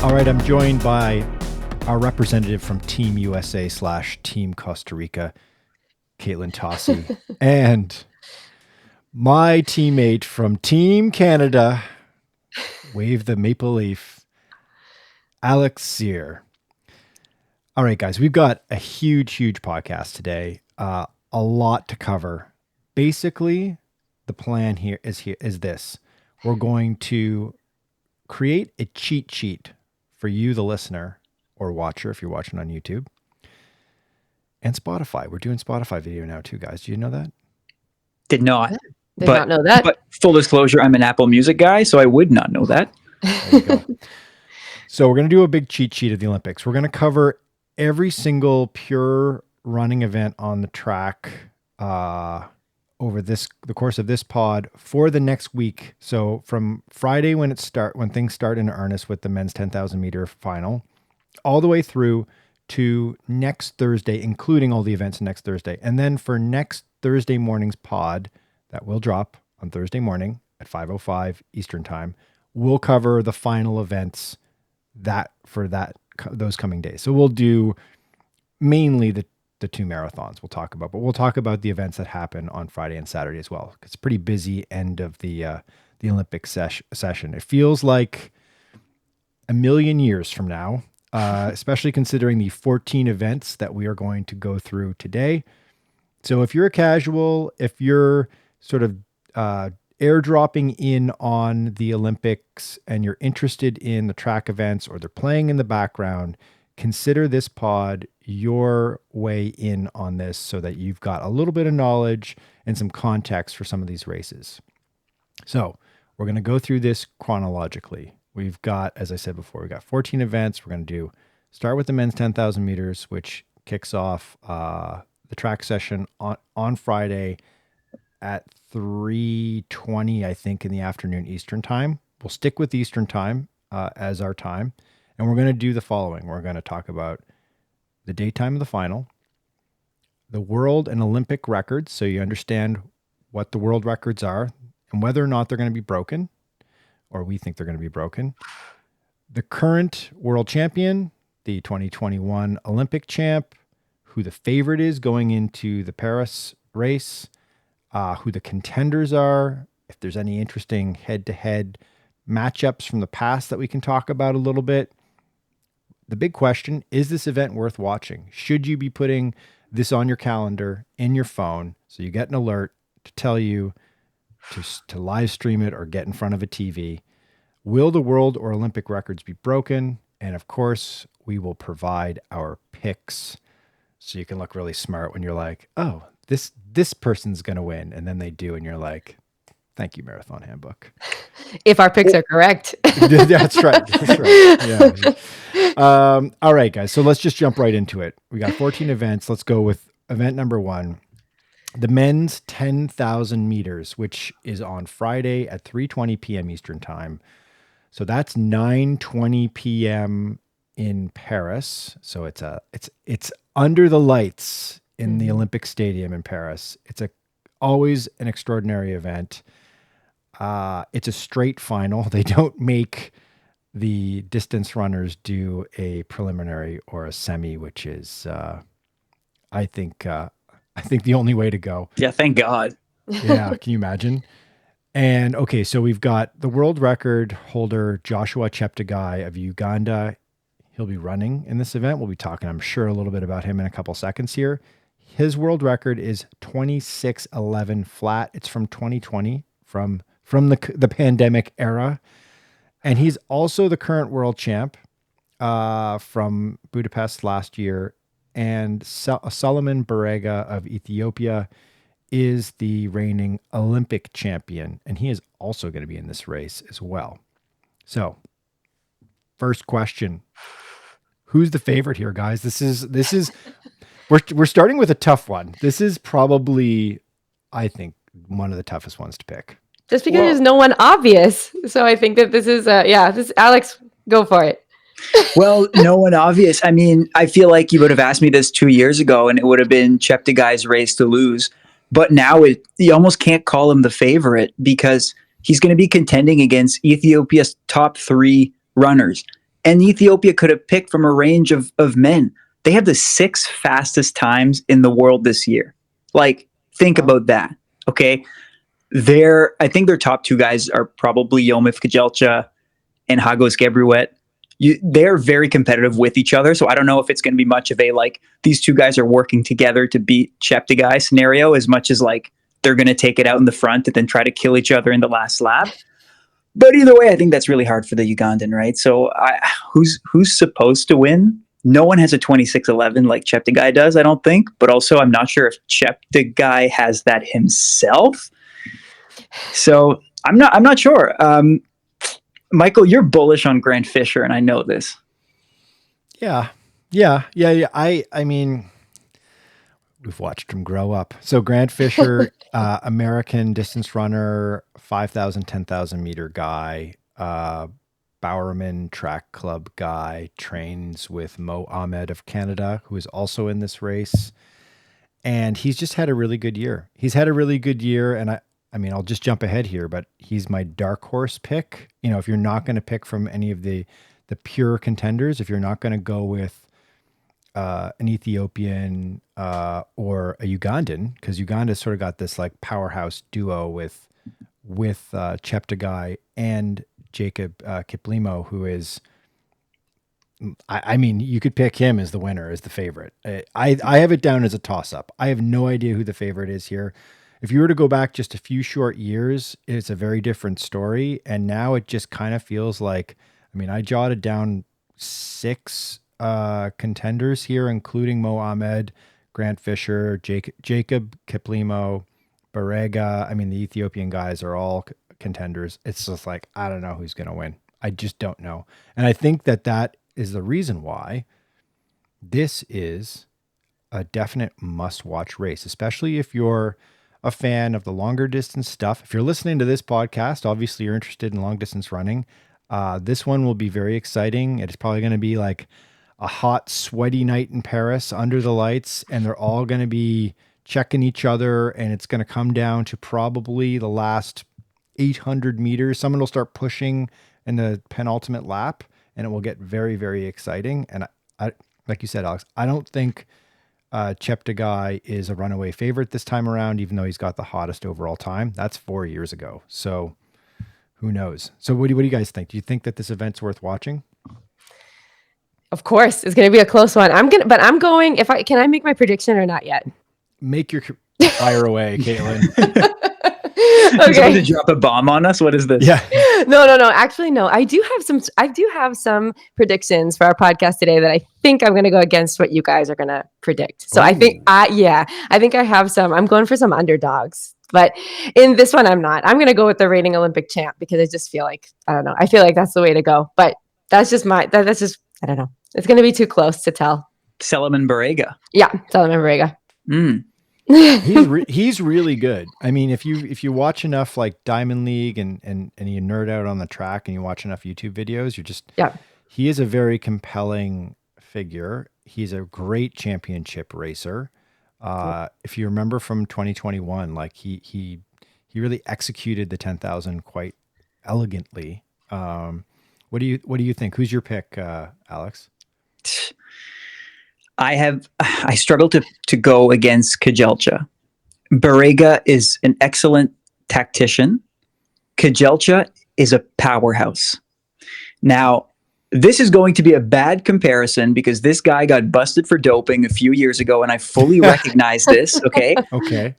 All right, I'm joined by our representative from Team USA / Team Costa Rica, Katelyn Tocci, and my teammate from Team Canada, wave the maple leaf, Alex Sear. All right, guys, we've got a huge podcast today. A lot to cover. Basically, the plan here is this. We're going to create a cheat sheet for you, the listener or watcher, if you're watching on YouTube, and Spotify. We're doing Spotify video now too, guys. Do you know that? Did not. Did not know that. But full disclosure, I'm an Apple Music guy, so I would not know that. There you go. So we're going to do a big cheat sheet of the Olympics. We're going to cover every single pure running event on the track over the course of this pod for the next week. So from Friday when things start in earnest with the men's 10,000 meter final, all the way through to next Thursday, including all the events next Thursday. And then for next Thursday morning's pod that will drop on Thursday morning at 5:05 Eastern time, we'll cover the final events those coming days. So we'll do mainly the two marathons we'll talk about, but we'll talk about the events that happen on Friday and Saturday as well. It's a pretty busy end of the Olympic session. It feels like a million years from now, especially considering the 14 events that we are going to go through today. So if you're a casual, if you're sort of airdropping in on the Olympics and you're interested in the track events or they're playing in the background, consider this pod your way in on this so that you've got a little bit of knowledge and some context for some of these races. So we're going to go through this chronologically. We've got, as I said before, we've got 14 events. We're going to start with the men's 10,000 meters, which kicks off the track session on Friday at 3:20, I think, in the afternoon Eastern time. We'll stick with Eastern time as our time. And we're going to do the following. We're going to talk about the daytime of the final, the world and Olympic records, so you understand what the world records are and whether or not they're going to be broken, or we think they're going to be broken. The current world champion, the 2021 Olympic champ, who the favorite is going into the Paris race, who the contenders are, if there's any interesting head-to-head matchups from the past that we can talk about a little bit. The big question, is this event worth watching? Should you be putting this on your calendar, in your phone, so you get an alert to tell you to live stream it or get in front of a TV? Will the world or Olympic records be broken? And of course, we will provide our picks so you can look really smart when you're like, oh, this person's going to win. And then they do, and you're like, thank you, Marathon Handbook. If our picks are correct. That's right. Yeah. All right, guys. So let's just jump right into it. We got 14 events. Let's go with event number 1, the men's 10,000 meters, which is on Friday at 3:20 p.m. Eastern time. So that's 9:20 p.m. in Paris. So it's under the lights in the Olympic Stadium in Paris. It's always an extraordinary event. It's a straight final. They don't make the distance runners do a preliminary or a semi, which is, I think the only way to go. Yeah, thank God. Yeah, can you imagine? And okay, so we've got the world record holder Joshua Cheptegei of Uganda. He'll be running in this event. We'll be talking, I'm sure, a little bit about him in a couple seconds here. His world record is 26:11 flat. It's from 2020, from the pandemic era. And he's also the current world champ from Budapest last year. And Solomon Barega of Ethiopia is the reigning Olympic champion. And he is also going to be in this race as well. So, first question. Who's the favorite here, guys? This is we're starting with a tough one. This is probably, I think, one of the toughest ones to pick. Just because there's no one obvious. So I think that this is Alex, go for it. Well, no one obvious. I mean, I feel like you would have asked me this 2 years ago and it would have been Cheptegei's race to lose. But now you almost can't call him the favorite because he's going to be contending against Ethiopia's top 3 runners. And Ethiopia could have picked from a range of men. They have the 6 fastest times in the world this year. Like, think about that. Okay. I think their top 2 guys are probably Yomif Kejelcha and Hagos Gebriwet. They're very competitive with each other. So I don't know if it's going to be much of a, like, these 2 guys are working together to beat Cheptegei scenario, as much as like they're going to take it out in the front and then try to kill each other in the last lap. But either way, I think that's really hard for the Ugandan, right? So who's supposed to win? No one has a 26-11 like Cheptegei does, I don't think. But also, I'm not sure if Cheptegei has that himself. So I'm not sure. Michael, you're bullish on Grant Fisher, and I know this. Yeah. I mean, we've watched him grow up. So Grant Fisher, American distance runner, 5,000, 10,000 meter guy, Bowerman track club guy, trains with Mo Ahmed of Canada, who is also in this race. And he's just had a really good year. And I mean, I'll just jump ahead here, but he's my dark horse pick. You know, if you're not going to pick from any of the pure contenders, if you're not going to go with an Ethiopian or a Ugandan, because Uganda sort of got this like powerhouse duo with Cheptegei and Jacob Kiplimo, who is, I mean, you could pick him as the winner, as the favorite. I have it down as a toss-up. I have no idea who the favorite is here. If you were to go back just a few short years, it's a very different story. And now it just kind of feels like, I mean, I jotted down 6 contenders here, including Mo Ahmed, Grant Fisher, Jacob Kiplimo, Barega. I mean, the Ethiopian guys are all contenders. It's just like, I don't know who's going to win. I just don't know. And I think that is the reason why this is a definite must-watch race, especially if you're a fan of the longer distance stuff. If you're listening to this podcast, obviously you're interested in long distance running. This one will be very exciting. It's probably going to be like a hot, sweaty night in Paris under the lights, and they're all going to be checking each other, and it's going to come down to probably the last 800 meters. Someone will start pushing in the penultimate lap, and it will get very, very exciting. And I like you said, Alex, I don't think Cheptegei is a runaway favorite this time around, even though he's got the hottest overall time. That's 4 years ago. So who knows? So what do you guys think? Do you think that this event's worth watching? Of course, it's going to be a close one. I'm going. Can I make my prediction or not yet? Make your fire away, Katelyn. Okay. Somebody to drop a bomb on us? What is this? Yeah. No. Actually, no. I do have some predictions for our podcast today that I think I'm going to go against what you guys are going to predict. So I think I have some. I'm going for some underdogs. But in this one, I'm not. I'm going to go with the reigning Olympic champ, because I just feel like, I don't know. I feel like that's the way to go. But that's just I don't know. It's going to be too close to tell. Salomon Barega. Yeah, Salomon Barega. He's really good. I mean, if you watch enough like Diamond League and you nerd out on the track and you watch enough YouTube videos, he is a very compelling figure. He's a great championship racer. If you remember from 2021, like he really executed the 10,000 quite elegantly. What do you think? Who's your pick, Alex? I struggle to go against Kejelcha. Barega is an excellent tactician. Kejelcha is a powerhouse. Now, this is going to be a bad comparison because this guy got busted for doping a few years ago, and I fully recognize this. Okay. Okay.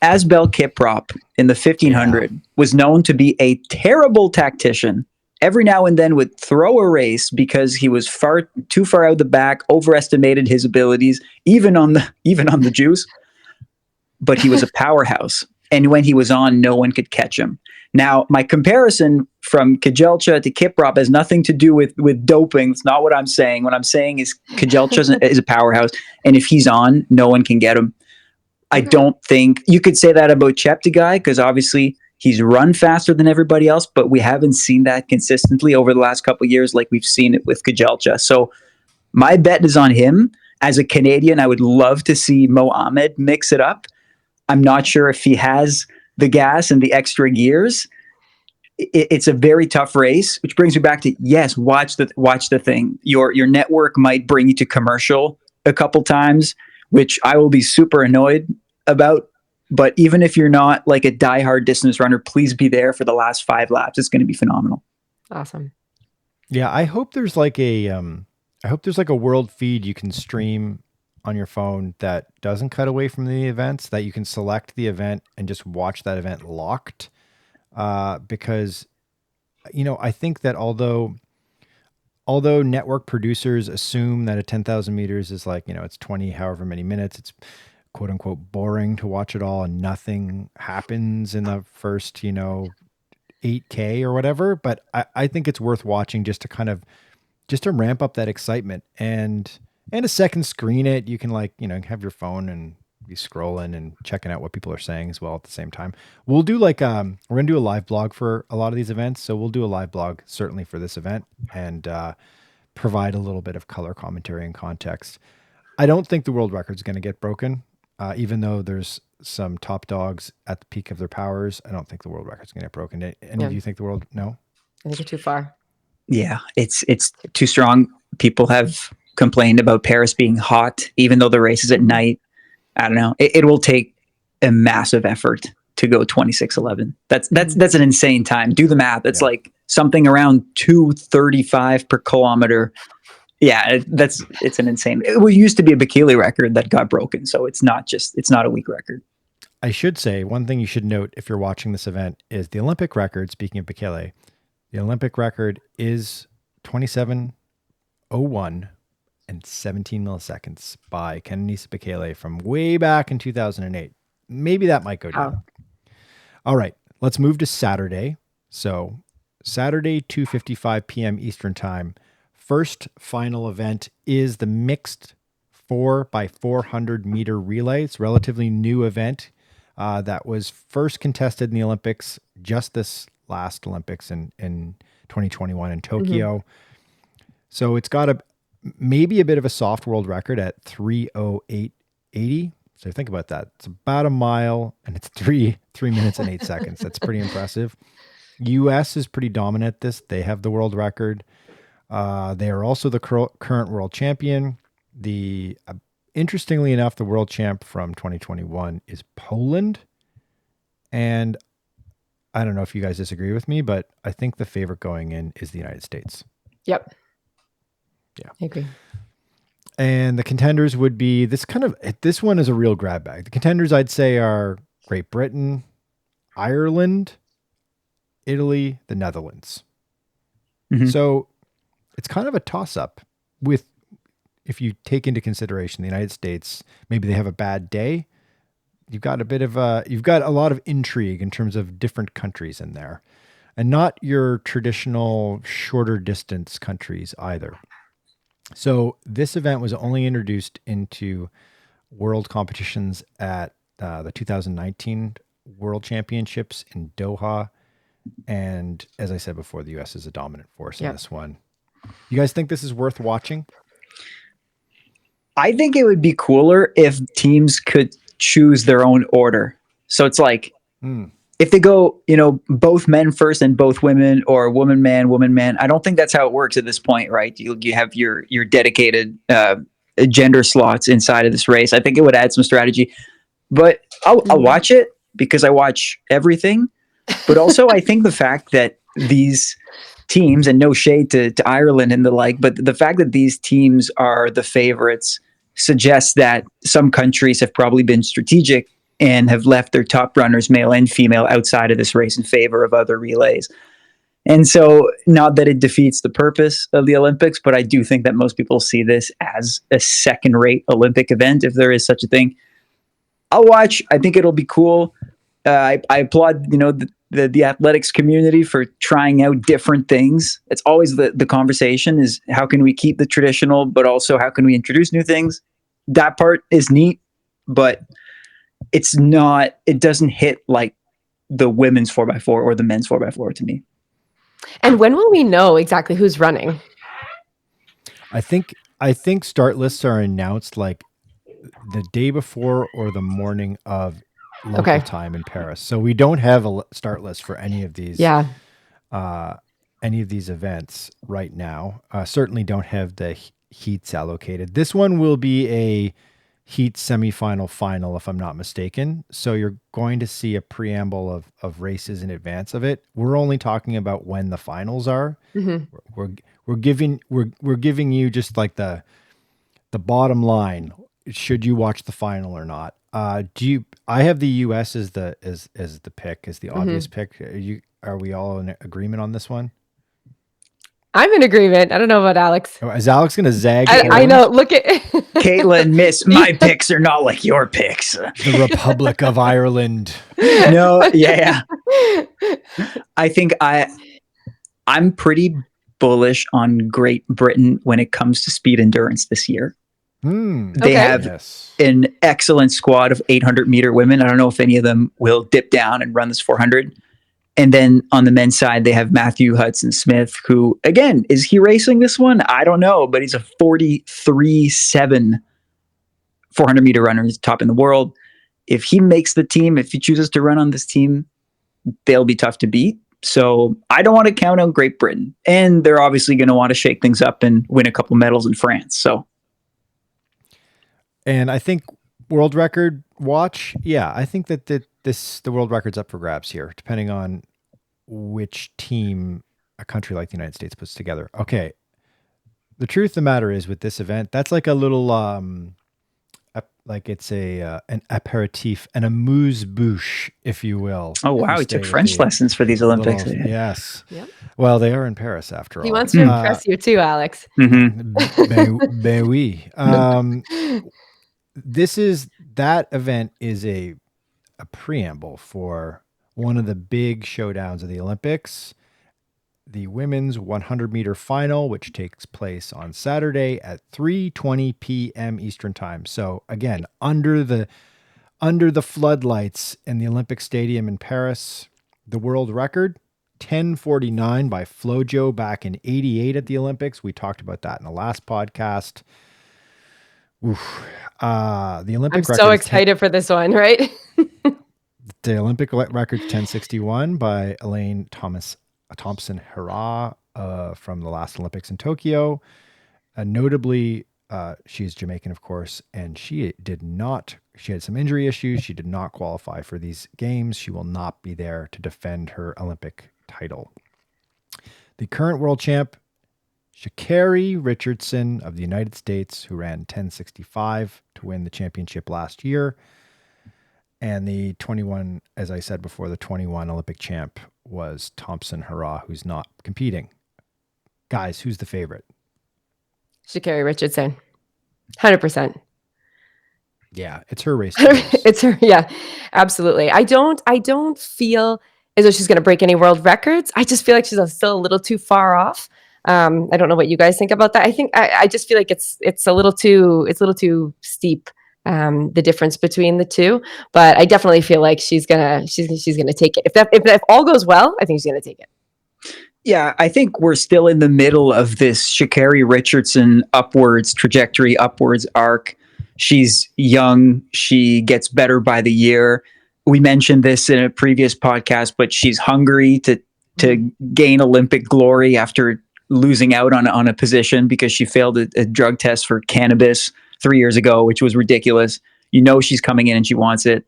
Asbel Kiprop in the 1500 was known to be a terrible tactician. Every now and then would throw a race because he was too far out the back, overestimated his abilities, even on the juice. But he was a powerhouse, and when he was on, no one could catch him. Now, my comparison from Kejelcha to Kiprop has nothing to do with doping. It's not what I'm saying. What I'm saying is Kejelcha is a powerhouse, and if he's on, no one can get him. I don't think you could say that about Cheptegei, because obviously he's run faster than everybody else, but we haven't seen that consistently over the last couple of years like we've seen it with Kejelcha. So my bet is on him. As a Canadian, I would love to see Mo Ahmed mix it up. I'm not sure if he has the gas and the extra gears. it's a very tough race, which brings me back to, yes, watch the thing. Your network might bring you to commercial a couple times, which I will be super annoyed about. But even if you're not like a diehard distance runner, please be there for the last 5 laps. It's going to be phenomenal. Awesome. Yeah, I hope there's like a world feed you can stream on your phone that doesn't cut away from the events, that you can select the event and just watch that event locked. Because, I think that although network producers assume that a 10,000 meters is like, it's 20, however many minutes, it's quote unquote boring to watch it all and nothing happens in the first, 8K or whatever. But I think it's worth watching just to ramp up that excitement and a second screen it. You can have your phone and be scrolling and checking out what people are saying as well at the same time. We'll do we're going to do a live blog for a lot of these events. So we'll do a live blog certainly for this event and provide a little bit of color commentary and context. I don't think the world record is going to get broken. Even though there's some top dogs at the peak of their powers, I don't think the world record is going to get broken. Any of you think the world? No? I think you're too far. Yeah, it's too strong. People have complained about Paris being hot, even though the race is at night. I don't know. It will take a massive effort to go 26:11. That's an insane time. Do the math. It's like something around 2:35 per kilometer. Yeah, it's an insane. It used to be a Bekele record that got broken, so it's not a weak record. I should say one thing you should note if you're watching this event is the Olympic record. Speaking of Bekele, the Olympic record is 27:01 and 17 milliseconds by Kenenisa Bekele from way back in 2008. Maybe that might go down. All right, let's move to Saturday. So Saturday, 2:55 p.m. Eastern time. First final event is the mixed 4x400 meter relay. It's a relatively new event that was first contested in the Olympics, just this last Olympics in 2021 in Tokyo. So it's got maybe a bit of a soft world record at 3:08.80. So think about that. It's about a mile and it's 3 minutes and 8 seconds. That's pretty impressive. US is pretty dominant at this. They have the world record. They are also the current world champion. Interestingly enough, the world champ from 2021 is Poland. And I don't know if you guys disagree with me, but I think the favorite going in is the United States. Yep. Yeah. I agree. And the contenders would be this one is a real grab bag. The contenders I'd say are Great Britain, Ireland, Italy, the Netherlands. Mm-hmm. So it's kind of a toss up if you take into consideration the United States, maybe they have a bad day. You've got a lot of intrigue in terms of different countries in there and not your traditional shorter distance countries either. So this event was only introduced into world competitions at the 2019 World Championships in Doha. And as I said before, the U.S. is a dominant force in this one. You guys think this is worth watching? I think it would be cooler if teams could choose their own order. So it's like if they go, both men first and both women, or woman man. I don't think that's how it works at this point, right? You have your dedicated gender slots inside of this race. I think it would add some strategy, but I'll watch it because I watch everything. But also, I think the fact that these teams, and no shade to Ireland and the like, but the fact that these teams are the favorites suggests that some countries have probably been strategic and have left their top runners, male and female, outside of this race in favor of other relays. And so, not that it defeats the purpose of the Olympics, but I do think that most people see this as a second-rate Olympic event, if there is such a thing. I'll watch. I think it'll be cool. I applaud, the athletics community for trying out different things. It's always the conversation is how can we keep the traditional, but also how can we introduce new things? That part is neat, but it doesn't hit like the women's 4x4 or the men's 4x4 to me. And when will we know exactly who's running? I think start lists are announced like the day before or the morning of local time in Paris. So we don't have a start list for any of these any of these events right now. Certainly don't have the heats allocated. This one will be a heat semifinal final, if I'm not mistaken. So you're going to see a preamble of races in advance of it. We're only talking about when the finals are. Mhm. We're giving you just like the bottom line. Should you watch the final or not? I have the US as the pick, as the obvious pick. Are we all in agreement on this one? I'm in agreement. I don't know about Alex. Oh, is Alex going to zag? I know. Look at Caitlin, miss, my picks are not like your picks. The Republic of Ireland. No, yeah. I think I'm pretty bullish on Great Britain when it comes to speed endurance this year. They have an excellent squad of 800-meter women. I don't know if any of them will dip down and run this 400. And then on the men's side, they have Matthew Hudson-Smith, who, again, is he racing this one? I don't know, but he's a 43.7 400-meter runner. He's top in the world. If he makes the team, if he chooses to run on this team, they'll be tough to beat. So I don't want to count on Great Britain. And they're obviously going to want to shake things up and win a couple medals in France. So, and I think world record watch. Yeah, I think that the world record's up for grabs here, depending on which team a country like the United States puts together. Okay. The truth of the matter is, with this event, that's like a little, like it's an aperitif, an amuse-bouche, if you will. Oh, wow. He took French lessons for these Olympics. Yes. Yep. Well, they are in Paris after all. He wants to impress you too, Alex. Ben oui. That event is a preamble for one of the big showdowns of the Olympics, the women's 100-meter final, which takes place on Saturday at 3:20 p.m. Eastern Time. So again, under the floodlights in the Olympic Stadium in Paris, the world record 10:49 by Flojo back in '88 at the Olympics. We talked about that in the last podcast. Oof. The Olympic record. I'm so excited for this one, right? The Olympic record 10:61 by Elaine Thompson Herah from the last Olympics in Tokyo. Notably, she's Jamaican, of course, and she had some injury issues. She did not qualify for these games. She will not be there to defend her Olympic title. The current world champ, Sha'Carri Richardson of the United States, who ran 10:65 to win the championship last year. And the 21, as I said before, the 21 Olympic champ was Thompson Herah, who's not competing. Guys, who's the favorite? Sha'Carri Richardson. 100%. Yeah, it's her race. It's her. Yeah, absolutely. I don't feel as though she's going to break any world records. I just feel like she's still a little too far off. I don't know what you guys think about that. I think I just feel like it's a little too steep. The difference between the two, but I definitely feel like she's gonna take it. If all goes well, I think she's gonna take it. Yeah, I think we're still in the middle of this Sha'Carri Richardson upwards arc. She's young. She gets better by the year. We mentioned this in a previous podcast, but she's hungry to gain Olympic glory after losing out on a position because she failed a drug test for cannabis 3 years ago, which was ridiculous. You know she's coming in and she wants it.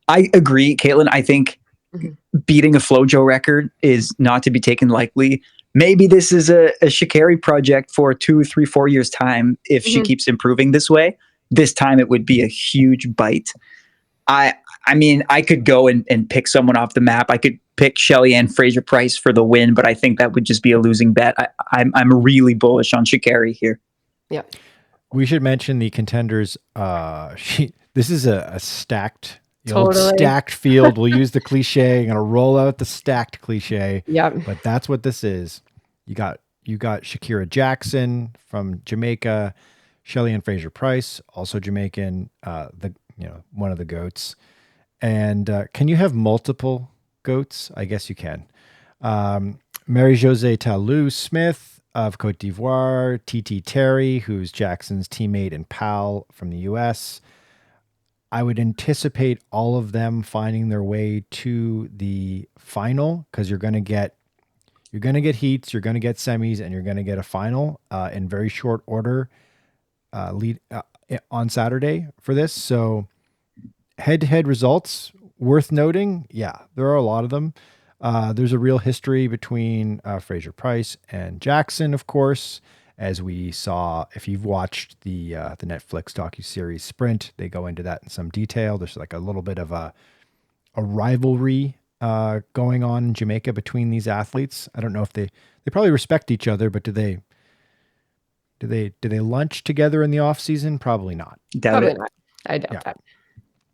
I agree, Caitlin. I think beating a Flojo record is not to be taken lightly. Maybe this is a Sha'Carri project for 2, 3, 4 years' time if she keeps improving this way. This time it would be a huge bite. I mean, I could go and pick someone off the map. I could pick Shelly-Ann Fraser-Pryce for the win, but I think that would just be a losing bet. I'm really bullish on Sha'Carri here. Yeah. We should mention the contenders. This is a stacked, old stacked field. We'll use the cliche. I'm gonna roll out the stacked cliche. Yeah. But that's what this is. You got Shakira Jackson from Jamaica, Shelly-Ann Fraser-Pryce, also Jamaican. One of the goats. And can you have multiple goats? I guess you can. Mary-Josée Talou Smith of Cote d'Ivoire, TT Terry, who's Jackson's teammate and pal from the US. I would anticipate all of them finding their way to the final because you're going to get You're going to get heats, you're going to get semis, and you're going to get a final in very short order lead on Saturday for this. So head-to-head results worth noting. Yeah, there are a lot of them. There's a real history between Fraser Price and Jackson, of course, as we saw. If you've watched the Netflix docuseries Sprint, they go into that in some detail. There's like a little bit of a rivalry going on in Jamaica between these athletes. I don't know if they probably respect each other, but do they lunch together in the off season? Probably not. Doubt Probably it. not. I doubt that.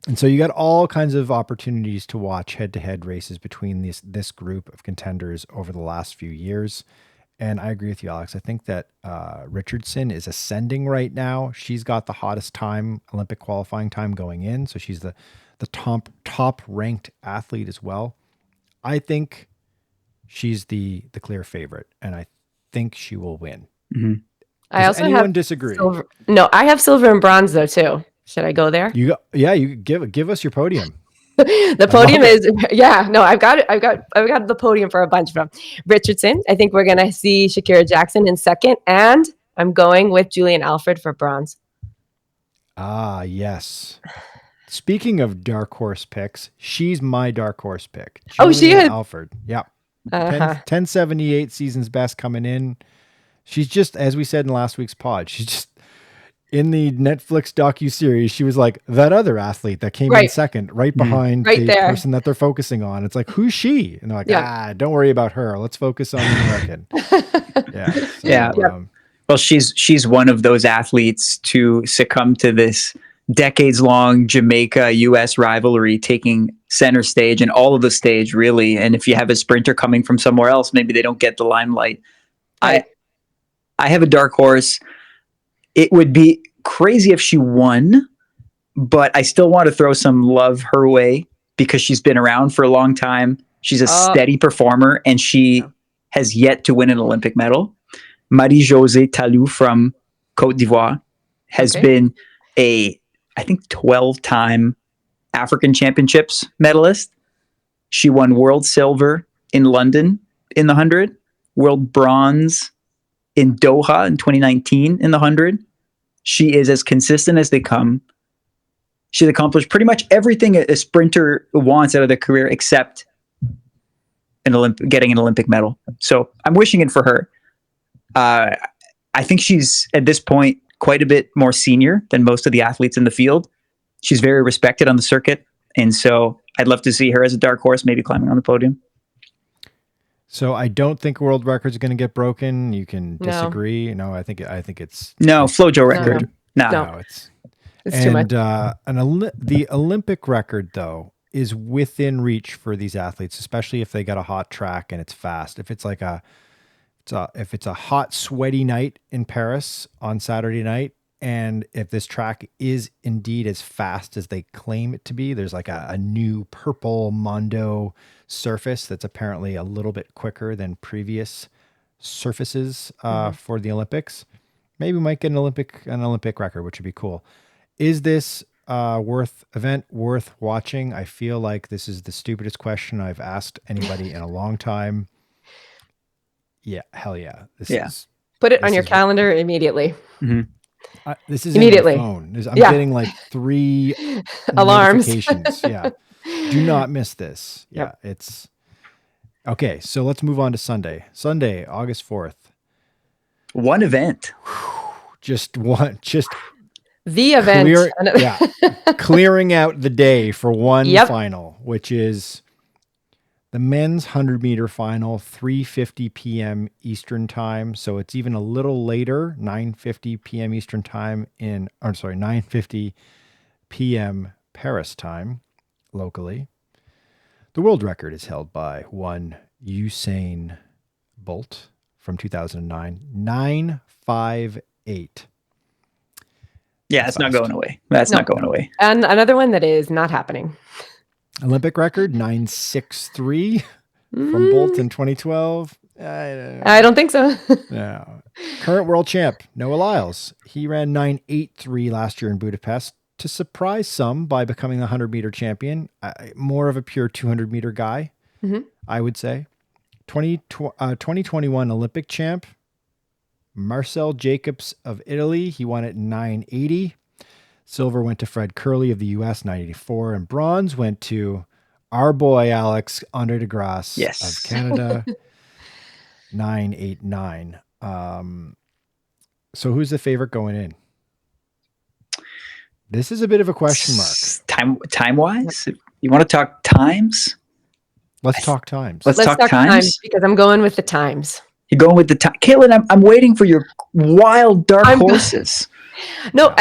And so you got all kinds of opportunities to watch head-to-head races between this group of contenders over the last few years. And I agree with you, Alex. I think that Richardson is ascending right now. She's got the hottest time, Olympic qualifying time going in. So she's the top ranked athlete as well. I think she's the clear favorite, and I think she will win. Mm-hmm. I also have disagree? Silver. No, I have silver and bronze though too. Should I go there? You give us your podium. The podium is no, I've got it. I've got the podium for a bunch of them. Richardson. I think we're gonna see Sha'Carri Jackson in second, and I'm going with Julian Alfred for bronze. Ah, yes. Speaking of dark horse picks, she's my dark horse pick. She is Alfred. Yeah. 1078 season's best coming in. She's just, as we said in last week's pod, she's just in the Netflix docuseries. She was like that other athlete that came in second, right behind the person that they're focusing on. It's like, who's she? And they're like, don't worry about her. Let's focus on the American. Well, she's one of those athletes to succumb to this decades-long Jamaica-U.S. rivalry taking center stage and all of the stage, really. And if you have a sprinter coming from somewhere else, maybe they don't get the limelight. Right. I have a dark horse. It would be crazy if she won, but I still want to throw some love her way because she's been around for a long time. She's a steady performer, and she has yet to win an Olympic medal. Marie-Josée Talou from Côte d'Ivoire has been I think 12-time African Championships medalist. She won world silver in London in the 100, world bronze in Doha in 2019 in the 100. She is as consistent as they come. She's accomplished pretty much everything a sprinter wants out of their career except getting an Olympic medal. So I'm wishing it for her. I think she's, at this point, quite a bit more senior than most of the athletes in the field. She's very respected on the circuit. And so I'd love to see her as a dark horse, maybe climbing on the podium. So I don't think world record's going to get broken. You can disagree. No, I think it's FloJo record. No, it's too much. The Olympic record though is within reach for these athletes, especially if they got a hot track and it's fast. If it's like if it's a hot, sweaty night in Paris on Saturday night, and if this track is indeed as fast as they claim it to be, there's like a new purple Mondo surface that's apparently a little bit quicker than previous surfaces for the Olympics. Maybe we might get an Olympic record, which would be cool. Is this worth watching? I feel like this is the stupidest question I've asked anybody in a long time. Yeah, hell yeah. Put it on your calendar immediately. Mm-hmm. This is immediately. On my phone. I'm getting like 3 alarms. Notifications. Yeah. Do not miss this. Yeah, it's okay. So let's move on to Sunday. Sunday, August 4th. One event. Just one. Just the event. Clearing out the day for one final, which is the men's 100-meter final, 3:50 p.m. Eastern time. So it's even a little later, 9:50 p.m. Eastern time 9:50 p.m. Paris time locally. The world record is held by one Usain Bolt from 2009, 9:58. Yeah, it's not going away. That's not going away. And another one that is not happening. Olympic record 9:63 from Bolt in 2012. I don't think so. No. Current world champ Noah Lyles. He ran 9:83 last year in Budapest to surprise some by becoming the 100-meter champion. More of a pure 200-meter guy, I would say. 2021 Olympic champ, Marcel Jacobs of Italy. He won at 980. Silver went to Fred Curley of the US, 984. And bronze went to our boy, Alex Andre de Grasse Yes. of Canada, 989. So who's the favorite going in? This is a bit of a question mark. Time wise, you want to talk times? Let's talk times. Let's talk times because I'm going with the times. You're going with the time, Katelyn. I'm waiting for your wild dark horses. No,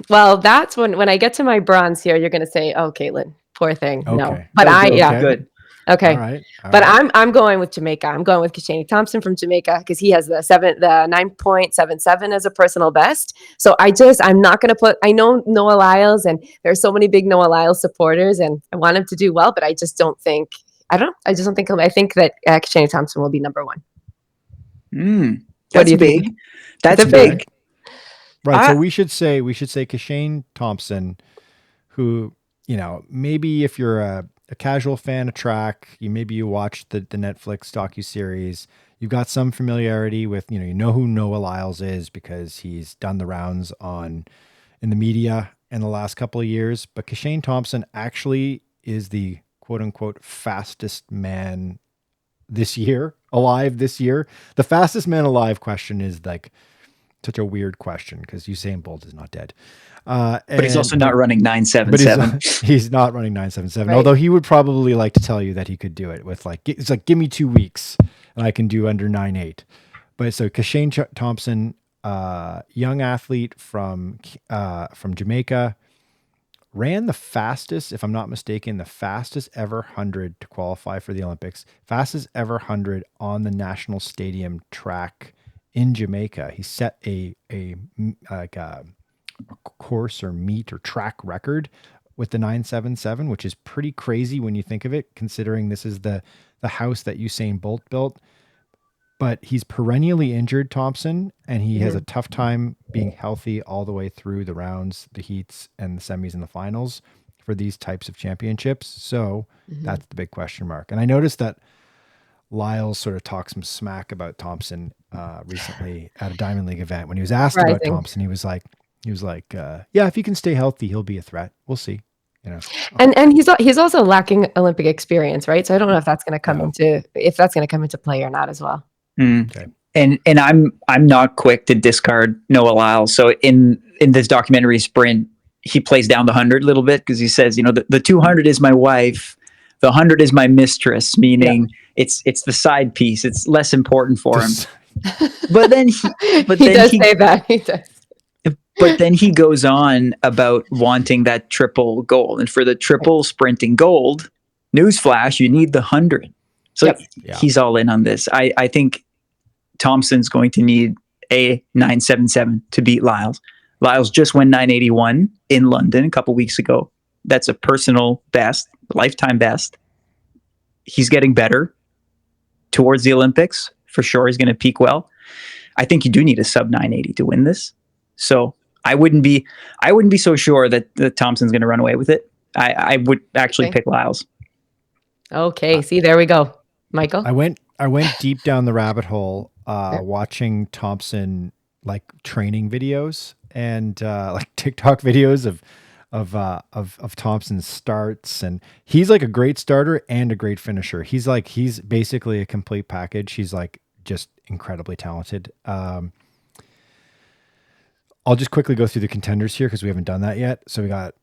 well, that's when I get to my bronze here. You're going to say, "Oh, Katelyn, poor thing." Okay. No, but good. Okay, all right. But I'm going with Jamaica. I'm going with Kashani Thompson from Jamaica because he has the 9.77 as a personal best. So I'm not going to put. I know Noah Lyles, and there's so many big Noah Lyles supporters, and I want him to do well, but I just don't think. I think that Kashani Thompson will be number one. That's big. Think? That's big. Right. So we should say Kashane Thompson, who, maybe if you're a casual fan of track, you watched the Netflix docuseries, you've got some familiarity with, you know who Noah Lyles is because he's done the rounds in the media in the last couple of years. But Kashane Thompson actually is the quote unquote fastest man alive this year. The fastest man alive question is like such a weird question because Usain Bolt is not dead. But he's also not running 977. He's not running 977. Right. Although he would probably like to tell you that he could do it with it's like, give me 2 weeks and I can do under 9.8. But so Kashane Thompson, young athlete from Jamaica, ran the fastest, if I'm not mistaken, the fastest ever 100 to qualify for the Olympics, fastest ever 100 on the national stadium track in Jamaica. He set a course or meet or track record with the 977, which is pretty crazy when you think of it, considering this is the house that Usain Bolt built. But he's perennially injured, Thompson, and he has a tough time being healthy all the way through the rounds, the heats, and the semis and the finals for these types of championships. So that's the big question mark. And I noticed that Lyles sort of talked some smack about Thompson recently at a Diamond League event. When he was asked about Thompson, he was like, yeah, if he can stay healthy, he'll be a threat. We'll see. And he's also lacking Olympic experience, right? So I don't know if that's going to come into play or not as well. Okay. And I'm not quick to discard Noah Lyles. So in this documentary Sprint, he plays down the 100 a little bit because he says, the 200 is my wife, the 100 is my mistress, meaning it's the side piece. It's less important for him. But then he does say that. He does. But then he goes on about wanting that triple gold, and for the triple sprinting gold, newsflash, you need the 100. So he's all in on this. I think Thompson's going to need a 977 to beat Lyles. Lyles just went 981 in London a couple weeks ago. That's a personal best, lifetime best. He's getting better towards the Olympics. For sure, he's going to peak well. I think you do need a sub 980 to win this. So I wouldn't be so sure that Thompson's going to run away with it. I would actually pick Lyles. Okay, see, there we go. Michael? I went deep down the rabbit hole watching Thompson training videos and TikTok videos of Thompson's starts, and he's like a great starter and a great finisher. He's basically a complete package. He's just incredibly talented. I'll just quickly go through the contenders here because we haven't done that yet. So we got,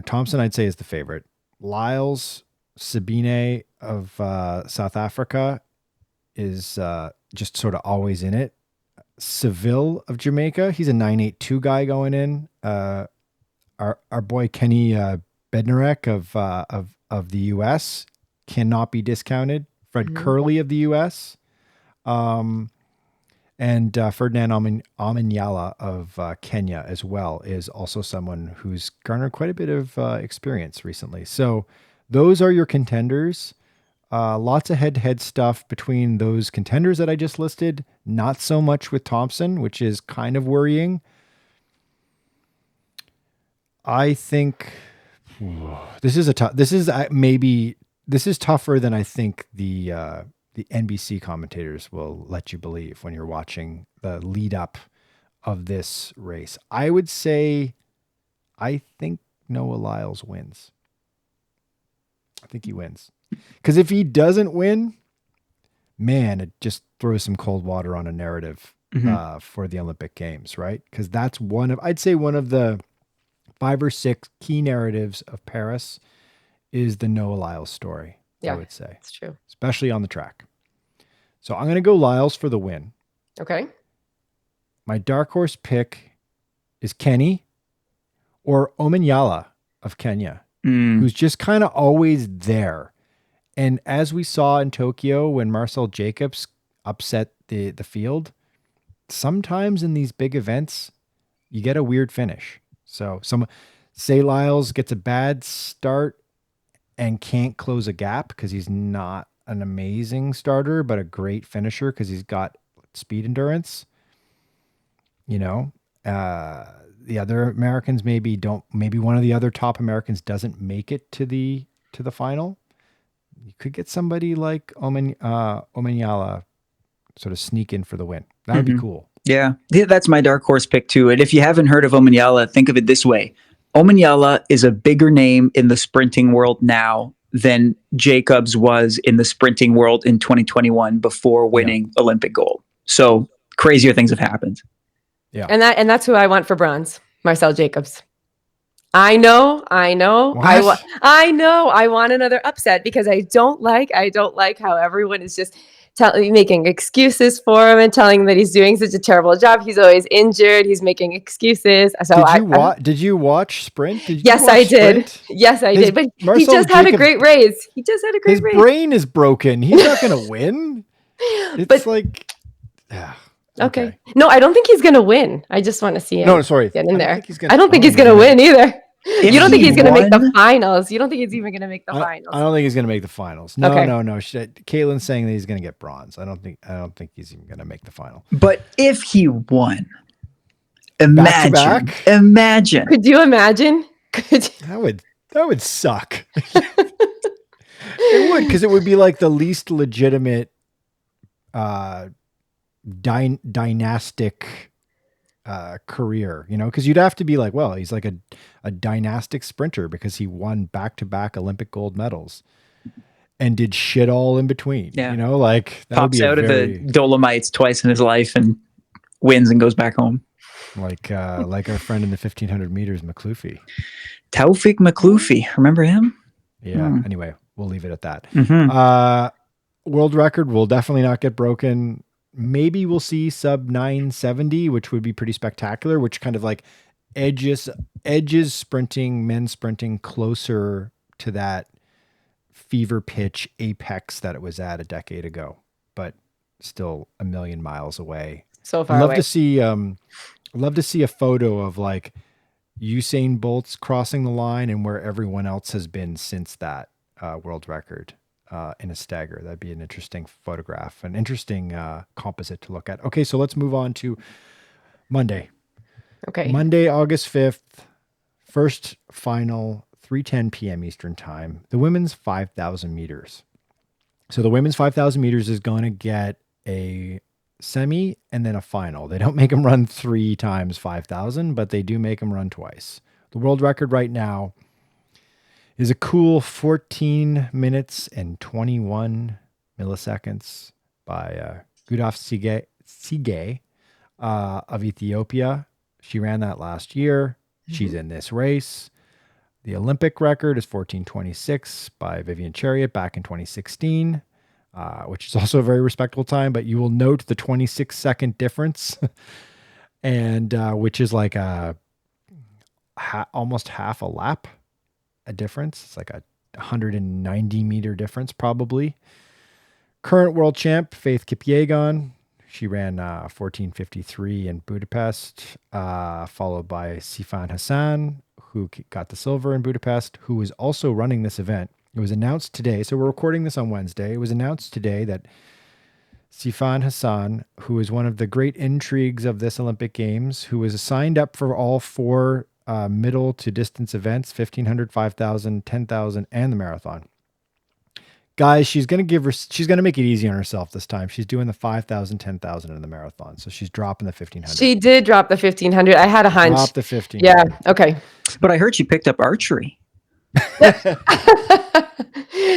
Thompson, I'd say is the favorite. Lyles, Sabine of South Africa is just sort of always in it. Seville of Jamaica, he's a 982 guy going in. Our boy Kenny Bednarek of the US cannot be discounted. Fred Curley of the US. And Ferdinand Amanyala of Kenya as well is also someone who's garnered quite a bit of experience recently. So those are your contenders. Lots of head-to-head stuff between those contenders that I just listed. Not so much with Thompson, which is kind of worrying. I think this is tougher than I think the the NBC commentators will let you believe when you're watching the lead up of this race. I would say, I think Noah Lyles wins. I think he wins. Because if he doesn't win, man, it just throws some cold water on a narrative for the Olympic Games, right? Because that's I'd say one of the 5 or 6 key narratives of Paris is the Noah Lyles story, I would say. It's true. Especially on the track. So I'm going to go Lyles for the win. Okay. My dark horse pick is Kenny or Omanyala of Kenya, who's just kind of always there. And as we saw in Tokyo when Marcel Jacobs upset the field, sometimes in these big events, you get a weird finish. So say Lyles gets a bad start and can't close a gap because he's not an amazing starter, but a great finisher because he's got speed endurance. The other Americans maybe one of the other top Americans doesn't make it to the final. You could get somebody like Omanyala sort of sneak in for the win. That would be cool. Yeah, that's my dark horse pick too. And if you haven't heard of Omanyala, think of it this way. Omanyala is a bigger name in the sprinting world now than Jacobs was in the sprinting world in 2021 before winning Olympic gold. So crazier things have happened. Yeah. And that's who I want for bronze, Marcel Jacobs. I know. What? I know. I want another upset because I don't like how everyone is just making excuses for him and telling him that he's doing such a terrible job. He's always injured. He's making excuses. So did you watch Sprint? Yes, I did. Yes, I did. But he just had a great race. His brain is broken. He's not going to win. It's Okay. No, I don't think he's going to win. I just want to see him. No, sorry. Get in there. I don't think he's going to win either. You don't think he's going to make the finals? You don't think he's even going to make the finals? I don't think he's going to make the finals. No. Katelyn's saying that he's going to get bronze. I don't think he's even going to make the final. But if he won, imagine. Could you imagine? That would suck. It would, because it would be like the least legitimate dynastic career, because you'd have to be like, well, he's like a dynastic sprinter because he won back-to-back Olympic gold medals and did shit all in between. Yeah. That pops out of the Dolomites twice in his life and wins and goes back home. Like our friend in the 1500 meters, McLuffy. Taufik McLuffy. Remember him? Yeah. Anyway, we'll leave it at that. Mm-hmm. World record will definitely not get broken. Maybe we'll see sub 970, which would be pretty spectacular, which kind of like edges men's sprinting closer to that fever pitch apex that it was at a decade ago, but still a million miles away. So far away. Love to see a photo of like Usain Bolt's crossing the line and where everyone else has been since that world record. In a stagger. That'd be an interesting photograph, an interesting composite to look at. Okay, so let's move on to Monday. Okay. Monday, August 5th, first final, 3:10 p.m. Eastern time, the women's 5,000 meters. So the women's 5,000 meters is going to get a semi and then a final. They don't make them run 3 times 5,000, but they do make them run twice. The world record right now is a cool 14 minutes and 21 milliseconds by Gudaf Sige of Ethiopia. She ran that last year. She's in this race. The Olympic record is 14:26 by Vivian Chariot back in 2016, which is also a very respectable time, but you will note the 26-second difference, and which is like almost half a lap. A difference. It's like a 190 meter difference probably. Current world champ Faith Kipyegon. She ran 14:53 in Budapest, followed by Sifan Hassan, who got the silver in Budapest, who is also running this event. It was announced today, so we're recording this on Wednesday. It was announced today that Sifan Hassan, who is one of the great intrigues of this Olympic Games, who was signed up for all 4 middle to distance events, 1,500, 5,000, 10,000, and the marathon, Guys, she's going to make it easy on herself this time. She's doing the 5,000, 10,000 in the marathon. So she's dropping the 1,500. She did drop the 1,500. I had a hunch. Drop the 15. Yeah. Okay. But I heard she picked up archery.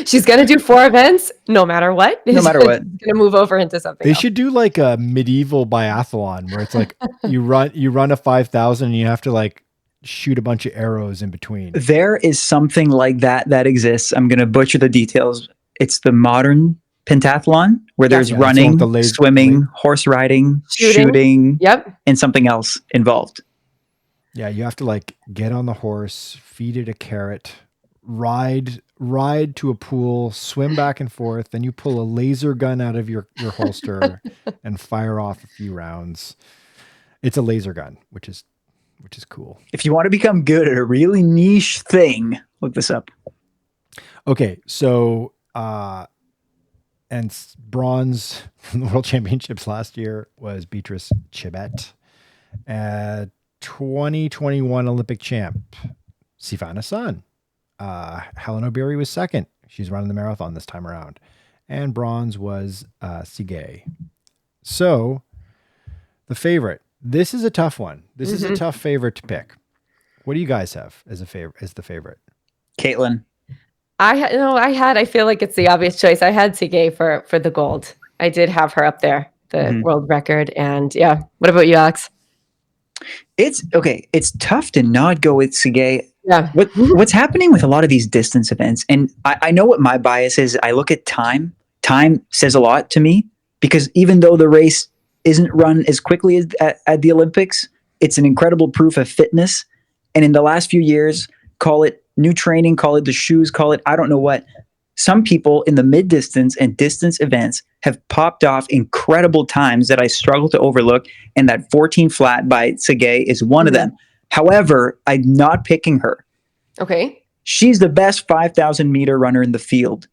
She's going to do 4 events no matter what. No matter what. She's going to move over into something They else. should do like a medieval biathlon where it's like you run a 5,000 and you have to like shoot a bunch of arrows in between. There is something like that exists. I'm going to butcher the details. It's the modern pentathlon where there's Yeah, running, the swimming, horse riding, Shooting. shooting, Yep. and something else involved. Yeah, you have to like get on the horse, feed it a carrot, ride to a pool, swim back and forth, then you pull a laser gun out of your holster and fire off a few rounds. It's a laser gun, which is cool. If you want to become good at a really niche thing, look this up. Okay, so and bronze from the World Championships last year was Beatrice Chibet. 2021 Olympic champ, Sifan Hassan. Helen O'Beary was second. She's running the marathon this time around. And bronze was Sige. So the favorite. This is a tough one. This is a tough favorite to pick. What do you guys have as the favorite? Katelyn. I feel like it's the obvious choice. I had Sige for the gold. I did have her up there, the world record. And yeah. What about you, Alex? It's okay. It's tough to not go with Sige. Yeah. What's happening with a lot of these distance events, and I know what my bias is. I look at time. Time says a lot to me because even though the race isn't run as quickly as at the Olympics, it's an incredible proof of fitness. And in the last few years, call it new training, call it the shoes, call it I don't know what. Some people in the mid distance and distance events have popped off incredible times that I struggle to overlook. And that 14 flat by Sige is one of them. However, I'm not picking her. Okay. She's the best 5,000 meter runner in the field.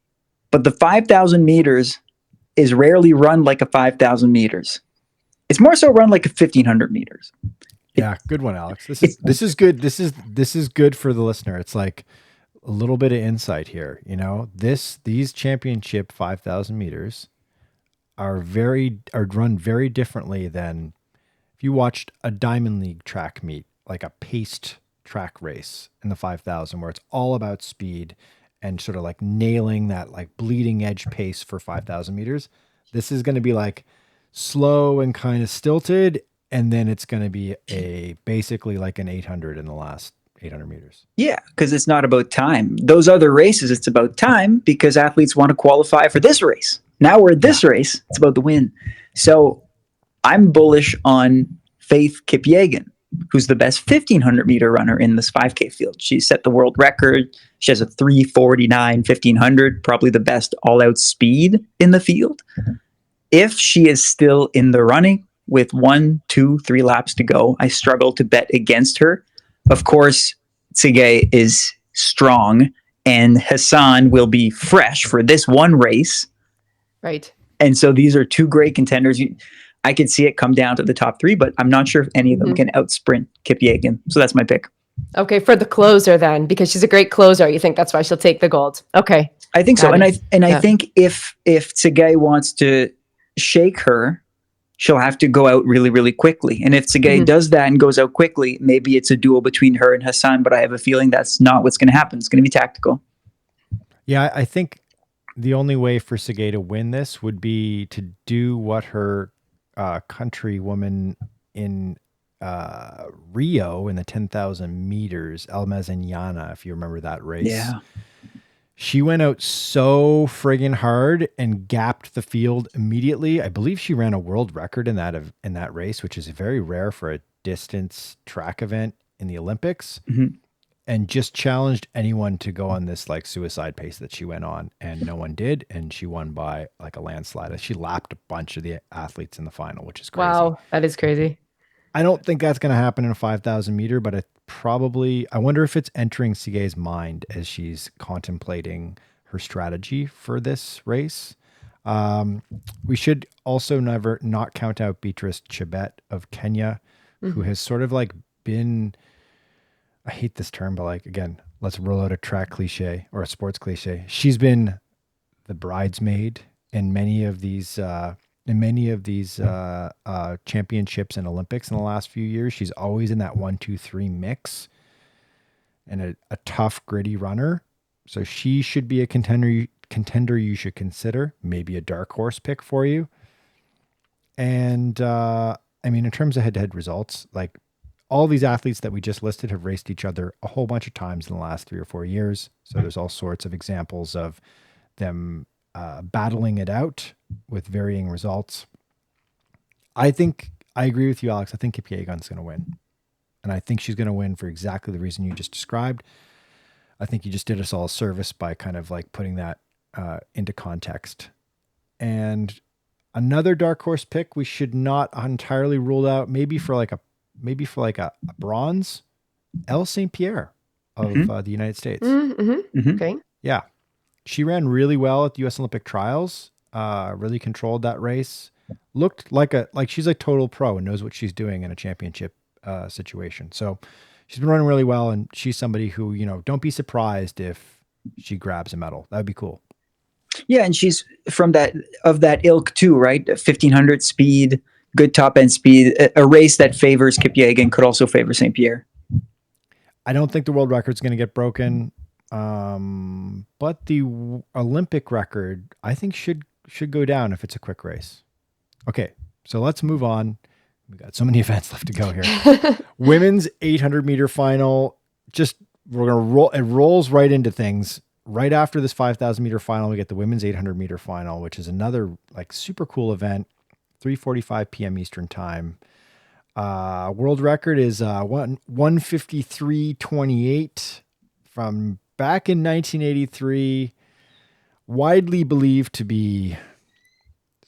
But the 5,000 meters is rarely run like a 5,000 meters. It's more so run like a 1,500 meters. Yeah, good one, Alex. This is good. This is good for the listener. It's like a little bit of insight here. You know, these championship 5,000 meters are run very differently than if you watched a Diamond League track meet, like a paced track race in the 5,000, where it's all about speed and sort of like nailing that like bleeding edge pace for 5,000 meters. This is going to be like slow and kind of stilted. And then it's going to be basically like an 800 in the last 800 meters. Yeah, because it's not about time. Those other races, it's about time because athletes want to qualify for this race. Now we're at this race. It's about the win. So I'm bullish on Faith Kipyegon, who's the best 1,500 meter runner in this 5K field. She set the world record. She has a 3:49 1,500, probably the best all-out speed in the field. If she is still in the running with 1, 2, 3 laps to go, I struggle to bet against her. Of course, Sige is strong and Hassan will be fresh for this one race. Right. And so these are two great contenders. I could see it come down to the top 3, but I'm not sure if any of them can outsprint Kipyegon. So that's my pick. Okay, for the closer then, because she's a great closer. You think that's why she'll take the gold? Okay. I think so. I think if Sige wants to shake her, she'll have to go out really, really quickly. And if Sige does that and goes out quickly, maybe it's a duel between her and Hassan, but I have a feeling that's not what's going to happen. It's going to be tactical. Yeah, I think the only way for Sige to win this would be to do what her countrywoman in Rio in the 10,000 meters, Almazenyana, if you remember that race. Yeah. She went out so friggin' hard and gapped the field immediately. I believe she ran a world record in that race, which is very rare for a distance track event in the Olympics. And just challenged anyone to go on this like suicide pace that she went on, and no one did. And she won by like a landslide. She lapped a bunch of the athletes in the final, which is crazy. Wow, that is crazy. I don't think that's going to happen in a 5,000 meter, but I wonder if it's entering Sige's mind as she's contemplating her strategy for this race. We should also never not count out Beatrice Chebet of Kenya, who has sort of like been, I hate this term, but like, again, let's roll out a track cliche or a sports cliche. She's been the bridesmaid in many of these championships and Olympics in the last few years. She's always in that 1, 2, 3 mix, and a tough, gritty runner. So she should be a contender you should consider, maybe a dark horse pick for you. And I mean, in terms of head-to-head results, like all these athletes that we just listed have raced each other a whole bunch of times in the last 3 or 4 years. So there's all sorts of examples of them battling it out with varying results. I think I agree with you, Alex. I think Kipyegon's going to win. And I think she's going to win for exactly the reason you just described. I think you just did us all a service by kind of like putting that into context. And another dark horse pick we should not entirely rule out, maybe for like a bronze, Elle St. Pierre of the United States. Okay. Yeah. She ran really well at the US Olympic trials, really controlled that race. Looked like she's a total pro and knows what she's doing in a championship situation. So she's been running really well, and she's somebody who, don't be surprised if she grabs a medal. That would be cool. Yeah, and she's from that ilk too, right? 1500 speed, good top end speed. A race that favors Kipyegon could also favor St. Pierre. I don't think the world record's going to get broken, but the Olympic record I think should go down if it's a quick race. Okay, so let's move on. We got so many events left to go here. Women's 800 meter final. We're gonna roll. It rolls right into things. Right after this 5,000 meter final, we get the women's 800 meter final, which is another like super cool event. 3:45 p.m. Eastern time. World record is 1:53:28 from back in 1983. Widely believed to be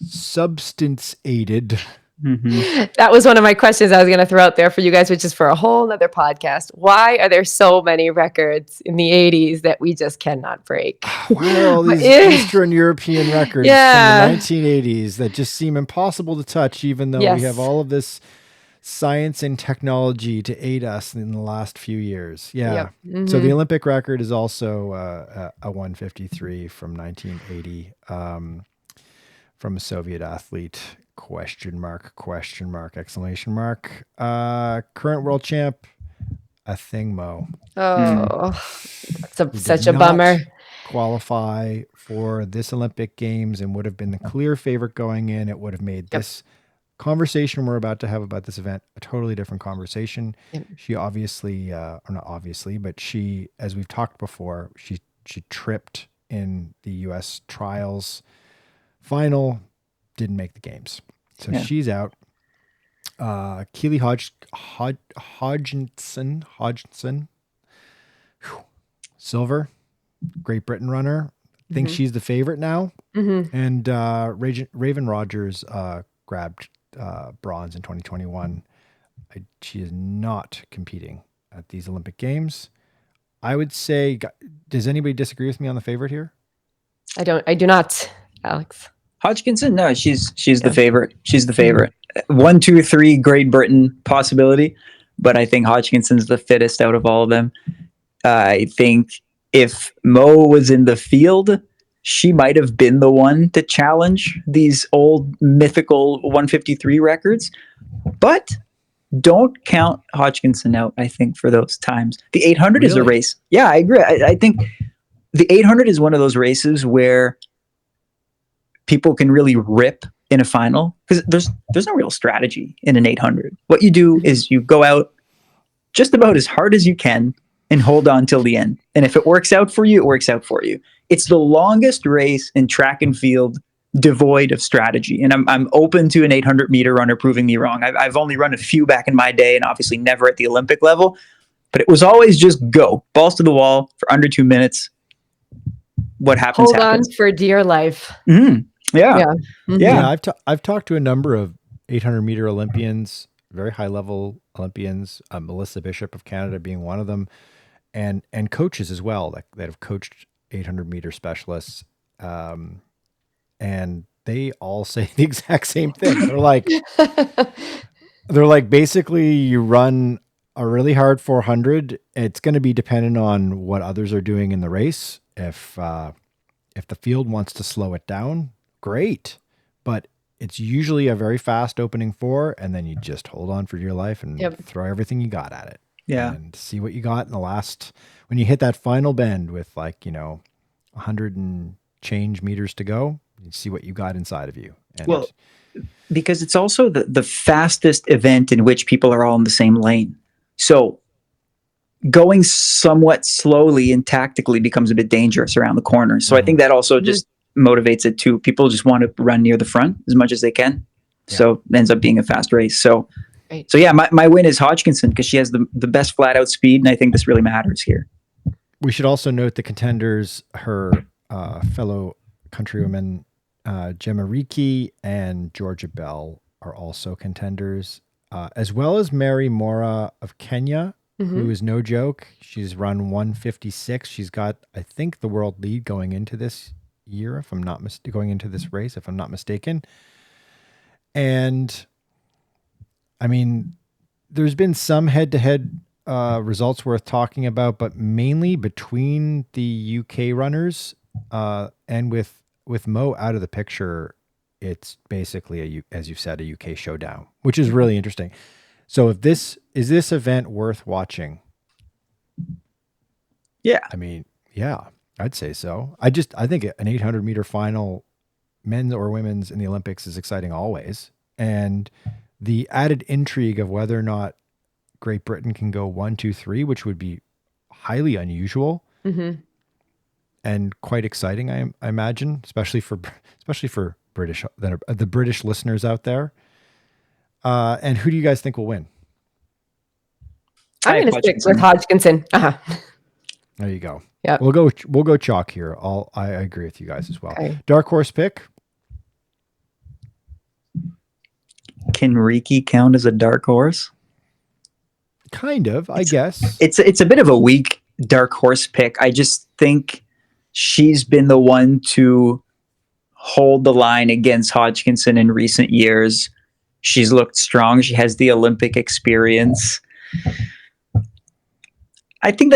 substance aided. That was one of my questions I was going to throw out there for you guys, which is for a whole nother podcast. Why are there so many records in the 80s that we just cannot break? Why are all these Eastern European records from the 1980s that just seem impossible to touch, even though we have all of this science and technology to aid us in the last few years? Yeah. Yep. So the Olympic record is also a 1:53 from 1980 from a Soviet athlete. Question mark, exclamation mark. Current world champ, a thing Mo. Oh, that's such a bummer. Qualify for this Olympic Games and would have been the clear favorite going in. It would have made this conversation we're about to have about this event a totally different conversation. She obviously, or not obviously, but she, as we've talked before, she tripped in the US trials final, didn't make the games. So she's out. Keely Hodgson, silver, Great Britain runner. I think she's the favorite now. And Raven Rogers grabbed bronze in 2021. She is not competing at these Olympic Games. I would say, does anybody disagree with me on the favorite here? I do not, Alex. Hodgkinson? No, she's the favorite. She's the favorite. 1, 2, 3, Great Britain possibility, but I think Hodgkinson's the fittest out of all of them. I think if Mo was in the field, she might have been the one to challenge these old mythical 1:53 records, but don't count Hodgkinson out, I think, for those times. The 800 is a race. Yeah, I agree. I think the 800 is one of those races where people can really rip in a final because there's no real strategy in an 800. What you do is you go out just about as hard as you can and hold on till the end. And if it works out for you, it works out for you. It's the longest race in track and field devoid of strategy. And I'm open to an 800 meter runner proving me wrong. I've only run a few back in my day and obviously never at the Olympic level, but it was always just go balls to the wall for under 2 minutes. What happens? Hold on for dear life. Yeah. I've talked to a number of 800 meter Olympians, very high level Olympians, Melissa Bishop of Canada being one of them, and coaches as well that have coached 800 meter specialists. And they all say the exact same thing. They're like, basically you run a really hard 400. It's going to be dependent on what others are doing in the race. If the field wants to slow it down, great. But it's usually a very fast opening 4, and then you just hold on for your life and Yep. throw everything you got at it. Yeah. And see what you got in the last, when you hit that final bend with 100 and change meters to go, you see what you got inside of you. And Well, because it's also the fastest event in which people are all in the same lane. So going somewhat slowly and tactically becomes a bit dangerous around the corner. So I think that also just motivates it too. People just want to run near the front as much as they can. Yeah. So it ends up being a fast race. So, Right. so yeah, my win is Hodgkinson because she has the best flat out speed. And I think this really matters here. we should also note the contenders, her fellow countrywomen, Gemma Ricci and Georgia Bell are also contenders, as well as Mary Mora of Kenya, who is no joke. She's run 156. She's got, I think, the world lead going into this year, if I'm not going into this race, if I'm not mistaken. And I mean, there's been some head-to-head results worth talking about, but mainly between the UK runners and with Mo out of the picture, it's basically as you said, a UK showdown, which is really interesting. So is this event worth watching? Yeah. I mean, yeah, I'd say so. I think an 800 meter final, men's or women's in the Olympics, is exciting always. And the added intrigue of whether or not Great Britain can go 1, 2, 3, which would be highly unusual and quite exciting, I imagine, especially for British, the British listeners out there. And who do you guys think will win? I'm going to stick with Hodgkinson. There you go. Yeah, we'll go chalk here. I agree with you guys as well. Okay. Dark horse pick. Can Riki count as a dark horse? Kind of, I guess. It's a bit of a weak dark horse pick. I just think she's been the one to hold the line against Hodgkinson in recent years. She's looked strong. She has the Olympic experience. I think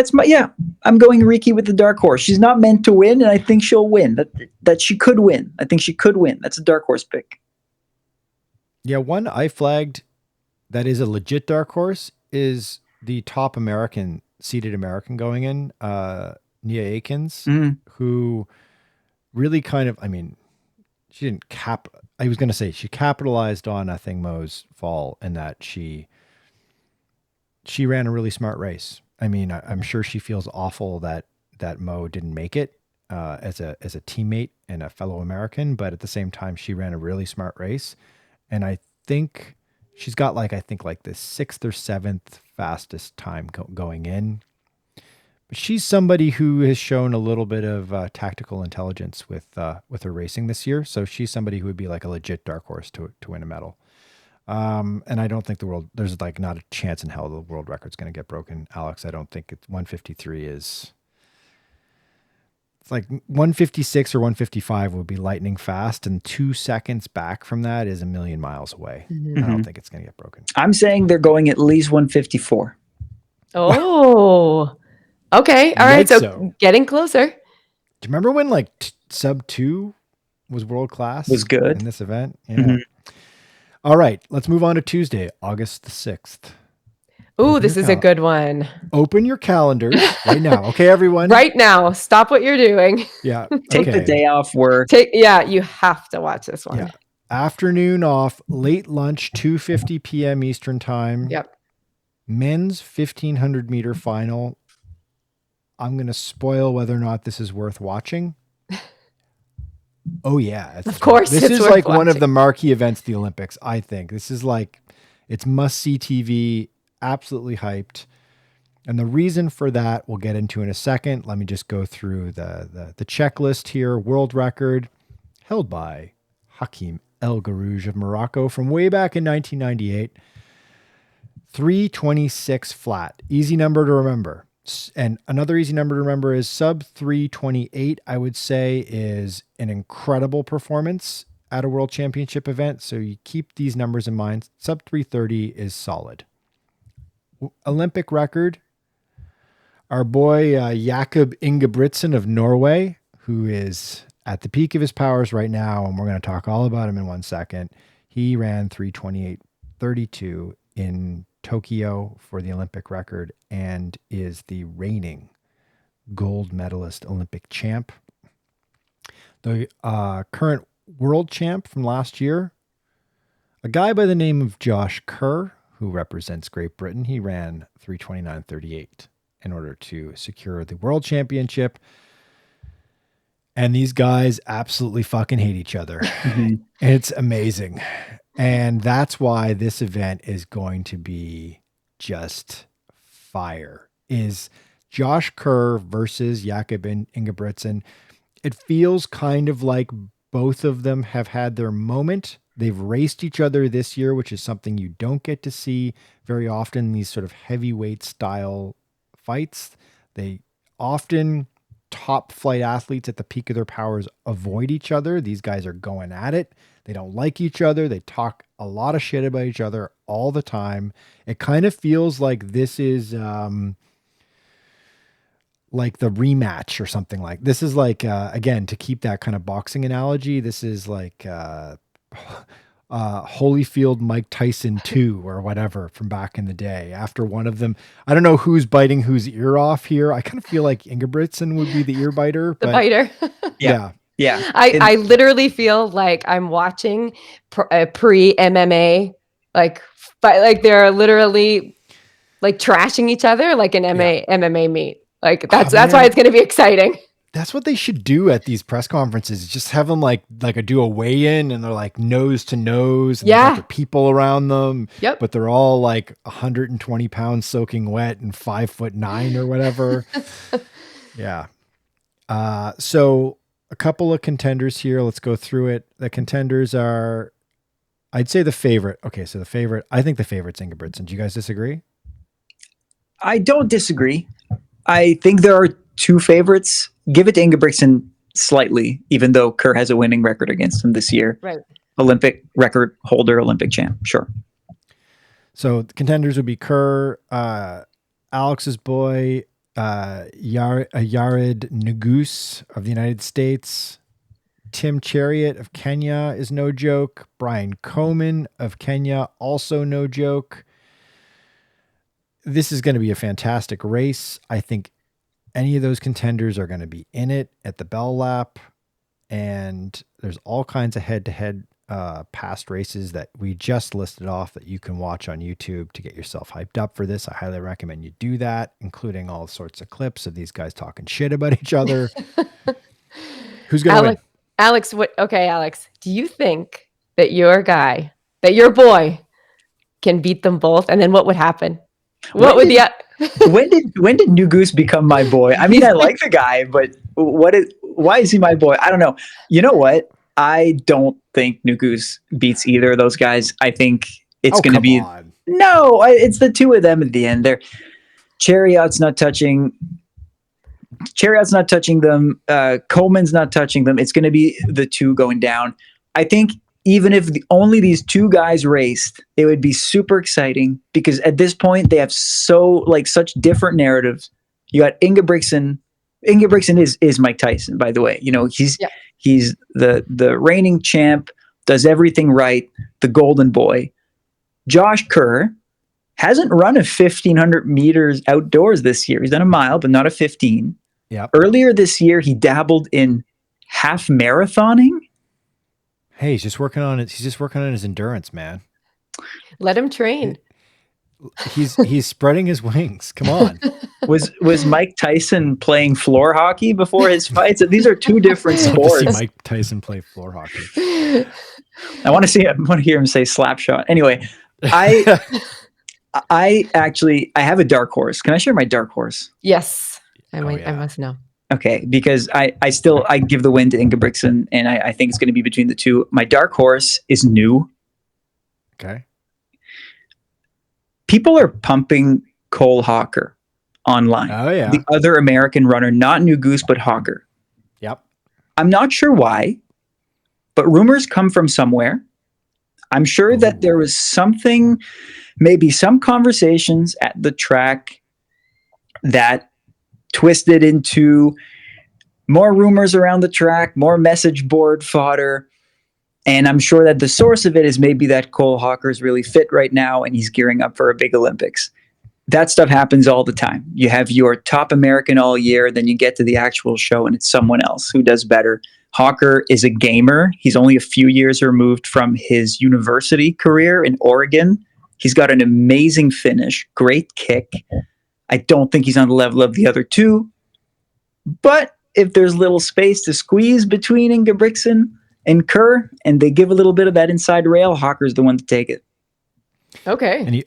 I'm going Riki with the dark horse. She's not meant to win, and I think she'll win. That she could win. I think she could win. That's a dark horse pick. Yeah, one I flagged that is a legit dark horse is the top seeded American going in, Nia Akins, who really kind of, I mean, she didn't I was going to say she capitalized on I think Mo's fall in that she ran a really smart race. I mean, I'm sure she feels awful that Mo didn't make it as a teammate and a fellow American, but at the same time, she ran a really smart race, and I think she's got like the 6th or 7th fastest time going in. But she's somebody who has shown a little bit of tactical intelligence with her racing this year, so she's somebody who would be like a legit dark horse to win a medal. And I don't think there's like not a chance in hell the world record's going to get broken, Alex. I don't think 153 it's like 156 or 155 would be lightning fast, and 2 seconds back from that is a million miles away. I don't think it's going to get broken. I'm saying they're going at least 154. Oh, okay. All right. So getting closer. Do you remember when sub 2 was world class? Was good in this event. Yeah. All right, let's move on to Tuesday, August the 6th. Ooh, this is a good one. Open your calendars right now. Okay, everyone. Right now. Stop what you're doing. Yeah. Take the day off work. You have to watch this one. Yeah. Afternoon off, late lunch, 2:50 p.m. Eastern time. Yep. Men's 1,500 meter final. I'm going to spoil whether or not this is worth watching. Oh yeah, of course. This is like one of the marquee events of the Olympics. I think this is it's must see TV. Absolutely hyped, and the reason for that we'll get into in a second. Let me just go through the checklist here. World record held by Hakim El Garouj of Morocco from way back in 1998. 3:26 flat, easy number to remember. And another easy number to remember is sub 3:28, I would say, is an incredible performance at a world championship event. So you keep these numbers in mind. Sub 3:30 is solid. Olympic record, our boy Jakob Ingebrigtsen of Norway, who is at the peak of his powers right now, and we're going to talk all about him in 1 second. He ran 3:28.32 in Tokyo for the Olympic record and is the reigning gold medalist Olympic champ. The current world champ from last year, a guy by the name of Josh Kerr, who represents Great Britain, he ran 3:29.38 in order to secure the world championship. And these guys absolutely fucking hate each other. Mhm. It's amazing. And that's why this event is going to be just fire. Is Josh Kerr versus Jakob Ingebrigtsen. It feels kind of like both of them have had their moment. They've raced each other this year, which is something you don't get to see very often in these sort of heavyweight style fights. They often, top flight athletes at the peak of their powers, avoid each other. These guys are going at it. They don't like each other. They talk a lot of shit about each other all the time. It kind of feels like this is like the rematch or something. Like this is like, again, to keep that kind of boxing analogy, this is like Holyfield Mike Tyson 2 or whatever from back in the day. After one of them, I don't know who's biting whose ear off here. I kind of feel like Ingebrigtsen would be the ear biter. The biter. Yeah. I literally feel like I'm watching pre MMA, like they're literally like trashing each other like an MMA meet. Like that's why it's going to be exciting. That's what they should do at these press conferences. Just have them like do a weigh-in, and they're like nose to nose. And they got the people around them. Yep. But they're all like 120 pounds soaking wet and 5'9" or whatever. Yeah. So a couple of contenders here. Let's go through it. The contenders are, I'd say the favorite. Okay. So I think the favorite's Ingebrigtsen. Do you guys disagree? I don't disagree. I think there are two favorites. Give it to Ingebrigtsen slightly, even though Kerr has a winning record against him this year. Right. Olympic record holder, Olympic champ. Sure. So the contenders would be Kerr, Alex's boy, Yared Nuguse of the United States. Tim Chariot of Kenya is no joke. Brian Coleman of Kenya, also no joke. This is going to be a fantastic race. I think any of those contenders are going to be in it at the bell lap. And there's all kinds of head-to-head past races that we just listed off that you can watch on YouTube to get yourself hyped up for this. I highly recommend you do that, including all sorts of clips of these guys talking shit about each other. Who's going to win? Alex, Alex, do you think that your boy can beat them both? And then what would happen? When did New Goose become my boy? I mean, I like the guy, but why is he my boy? I don't know. You know what? I don't think New Goose beats either of those guys. I think it's going to be it's the two of them at the end. Chariot's not touching them. Coleman's not touching them. It's going to be the two going down. I think even if only these two guys raced, it would be super exciting because at this point they have such different narratives. You got Ingebrigtsen. Ingebrigtsen is Mike Tyson, by the way. You know, he's the reigning champ, does everything right, the golden boy. Josh Kerr hasn't run a 1,500 meters outdoors this year. He's done a mile, but not a 15. Yep. Earlier this year, he dabbled in half marathoning. Hey, he's just working on it. He's just working on his endurance, man. Let him train. He's spreading his wings. Come on. Was Mike Tyson playing floor hockey before his fights? These are two different sports. To see Mike Tyson play floor hockey. I want to hear him say slap shot. Anyway, I have a dark horse. Can I share my dark horse? Yes. I must know. Okay, because I give the win to Ingebrigtsen, and I think it's going to be between the two. My dark horse is new. Okay. People are pumping Cole Hawker online. Oh, yeah. The other American runner, not New Goose, but Hawker. Yep. I'm not sure why, but rumors come from somewhere. I'm sure that there was something, maybe some conversations at the track that twisted into more rumors around the track, more message board fodder. And I'm sure that the source of it is maybe that Cole Hawker is really fit right now and he's gearing up for a big Olympics. That stuff happens all the time. You have your top American all year, then you get to the actual show and it's someone else who does better. Hawker is a gamer. He's only a few years removed from his university career in Oregon. He's got an amazing finish, great kick. I don't think he's on the level of the other two. But if there's little space to squeeze between Ingebrigtsen and Kerr, and they give a little bit of that inside rail, Hawker's the one to take it. Okay.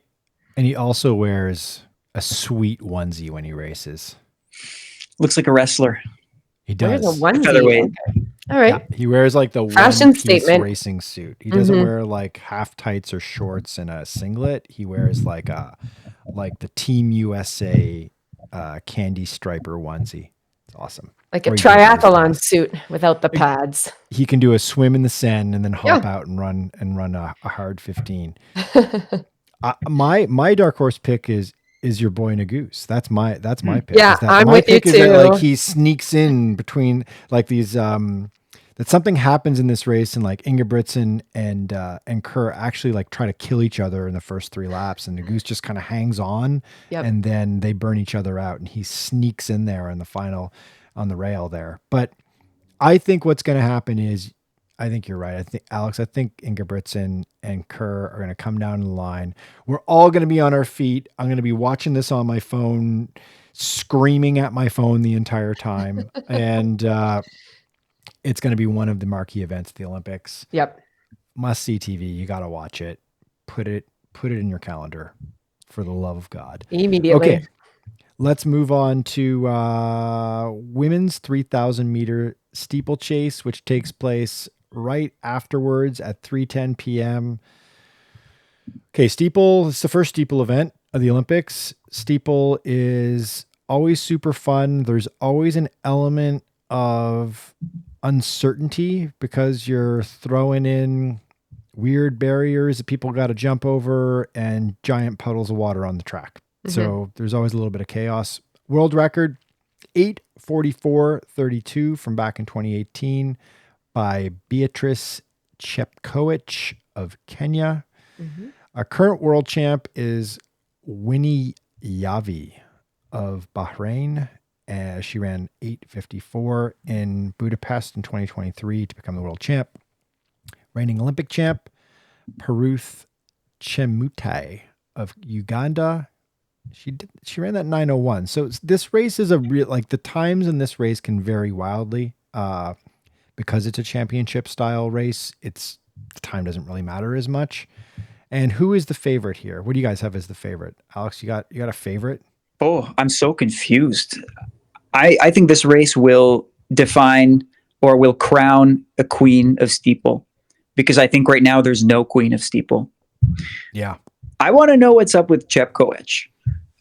And he also wears a sweet onesie when he races. Looks like a wrestler. He does. There's a onesie. Featherweight. Okay. All right. Yeah, he wears like the Fashion one-piece statement. racing suit. He doesn't wear like half tights or shorts and a singlet. He wears like the Team USA candy striper onesie. It's awesome. Like a Or he does triathlon this. suit without the pads. He can do a swim in the Seine and then hop out and run a hard 15. My dark horse pick is your boy Nagoose. That's my pick. Yeah, I'm with you Is that, too. like he sneaks in between like these that something happens in this race and like Ingebrigtsen and Kerr actually like try to kill each other in the first 3 laps and Nagoose just kind of hangs on and then they burn each other out and he sneaks in there in the final on the rail there. But I think what's going to happen is I think you're right. I think Ingebrigtsen and Kerr are going to come down the line. We're all going to be on our feet. I'm going to be watching this on my phone, screaming at my phone the entire time. And it's going to be one of the marquee events at the Olympics. Yep. Must see TV. You got to watch it. Put it in your calendar for the love of God. Immediately. Okay. Let's move on to women's 3,000 meter steeplechase, which takes place right afterwards at 3:10 p.m. Okay, steeple. It's the first steeple event of the Olympics. Steeple is always super fun. There's always an element of uncertainty because you're throwing in weird barriers that people got to jump over and giant puddles of water on the track. So there's always a little bit of chaos. World record 8:44:32 from back in 2018 by Beatrice Chepkoech of Kenya. Our current world champ is Winnie Yavi of Bahrain. She ran 8:54 in Budapest in 2023 to become the world champ. Reigning Olympic champ, Peruth Chemutai of Uganda. She ran that 9:01. So this race is a real, like the times in this race can vary wildly because it's a championship style race. The time doesn't really matter as much. And who is the favorite here? What do you guys have as the favorite? Alex, you got a favorite? Oh, I'm so confused. I think this race will define or will crown a queen of steeple because I think right now there's no queen of steeple. Yeah. I want to know what's up with Chepkoech.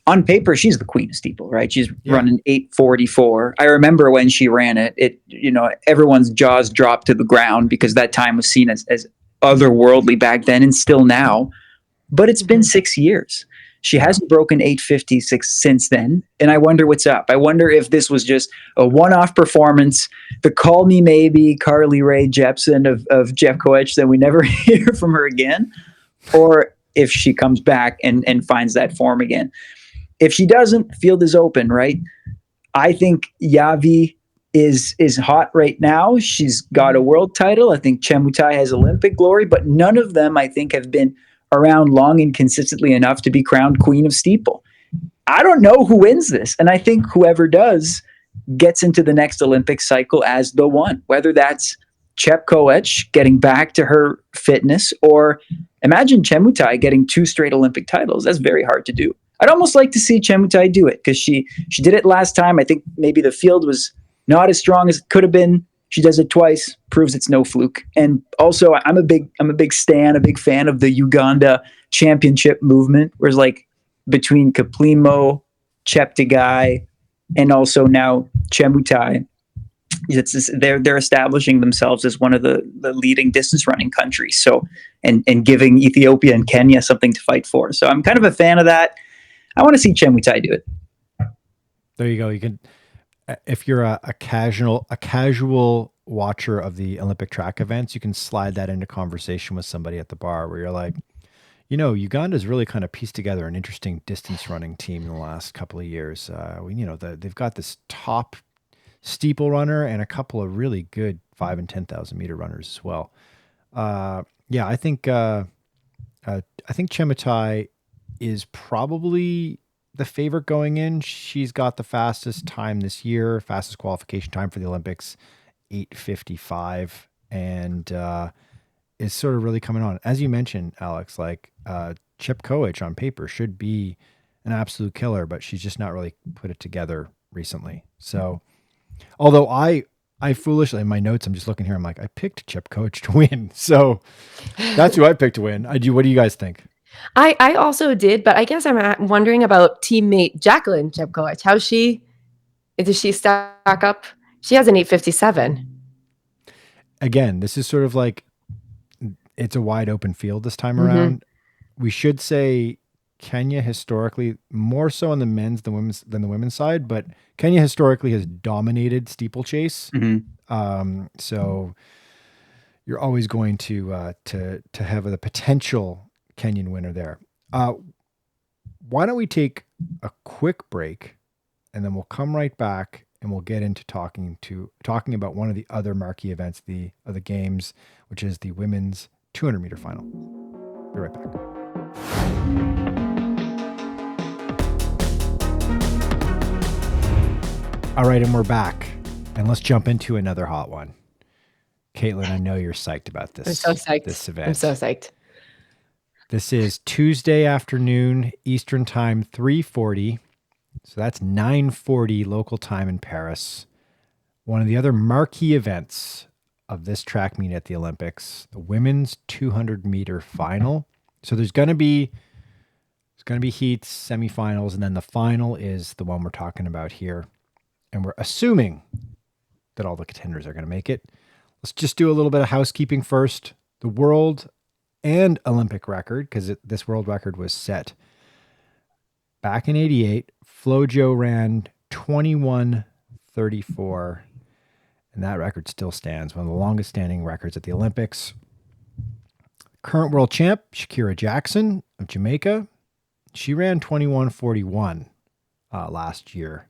On paper, she's the queen of steeple, right? She's running 8:44. I remember when she ran it, everyone's jaws dropped to the ground because that time was seen as otherworldly back then and still now. But it's been 6 years. She hasn't broken 8:56 since then. And I wonder what's up. I wonder if this was just a one-off performance, the call me maybe Carly Rae Jepsen of Chepkoech, then we never hear from her again, or if she comes back and finds that form again. If she doesn't, field is open, right? I think Yavi is hot right now. She's got a world title. I think Chemutai has Olympic glory, but none of them, I think, have been around long and consistently enough to be crowned queen of steeple. I don't know who wins this, and I think whoever does gets into the next Olympic cycle as the one, whether that's Chepkoech getting back to her fitness, or imagine Chemutai getting 2 straight Olympic titles. That's very hard to do. I'd almost like to see Chemutai do it because she did it last time. I think maybe the field was not as strong as it could have been. She does it twice, proves it's no fluke. And also, I'm a big fan of the Uganda championship movement. Whereas like between Kiplimo, Cheptegei, and also now Chemutai, they're establishing themselves as one of the leading distance running countries. So and giving Ethiopia and Kenya something to fight for. So I'm kind of a fan of that. I want to see Chemutai do it. There you go. if you're a casual watcher of the Olympic track events, you can slide that into conversation with somebody at the bar where you're like, Uganda's really kind of pieced together an interesting distance running team in the last couple of years. They've got this top steeple runner and a couple of really good 5 and 10,000 meter runners as well. Yeah, I think Chematai is probably the favorite going in. She's got the fastest time this year, fastest qualification time for the Olympics, 8:55, and is sort of really coming on. As you mentioned, Alex, like Chip Koech on paper should be an absolute killer, but she's just not really put it together recently. So, although I foolishly in my notes, I'm just looking here. I'm like, I picked Chip Koech to win, so that's who I picked to win. I do. What do you guys think? I also did, but I guess I'm wondering about teammate Jacqueline Chepkoech. Does she stack up? She has an 8:57. Again, this is sort of like it's a wide open field this time around. We should say Kenya historically, more so on the men's than the women's side, but Kenya historically has dominated steeplechase. So you're always going to have the potential Kenyan winner there. Why don't we take a quick break, and then we'll come right back and we'll get into talking about one of the other marquee events of the games, which is the women's 200 meter final. Be right back. All right, and we're back, and let's jump into another hot one. Caitlin, I know you're psyched about this. I'm so psyched. This event. I'm so psyched. This is Tuesday afternoon, Eastern time, 3:40. So that's 9:40 local time in Paris. One of the other marquee events of this track meet at the Olympics, the women's 200 meter final. So there's going to be heats, semifinals, and then the final is the one we're talking about here. And we're assuming that all the contenders are going to make it. Let's just do a little bit of housekeeping first. The world and Olympic record, because this world record was set back in 88. Flojo ran 21:34, and that record still stands, one of the longest standing records at the Olympics. Current world champ, Sha'Carri Jackson of Jamaica, she ran 21:41 last year.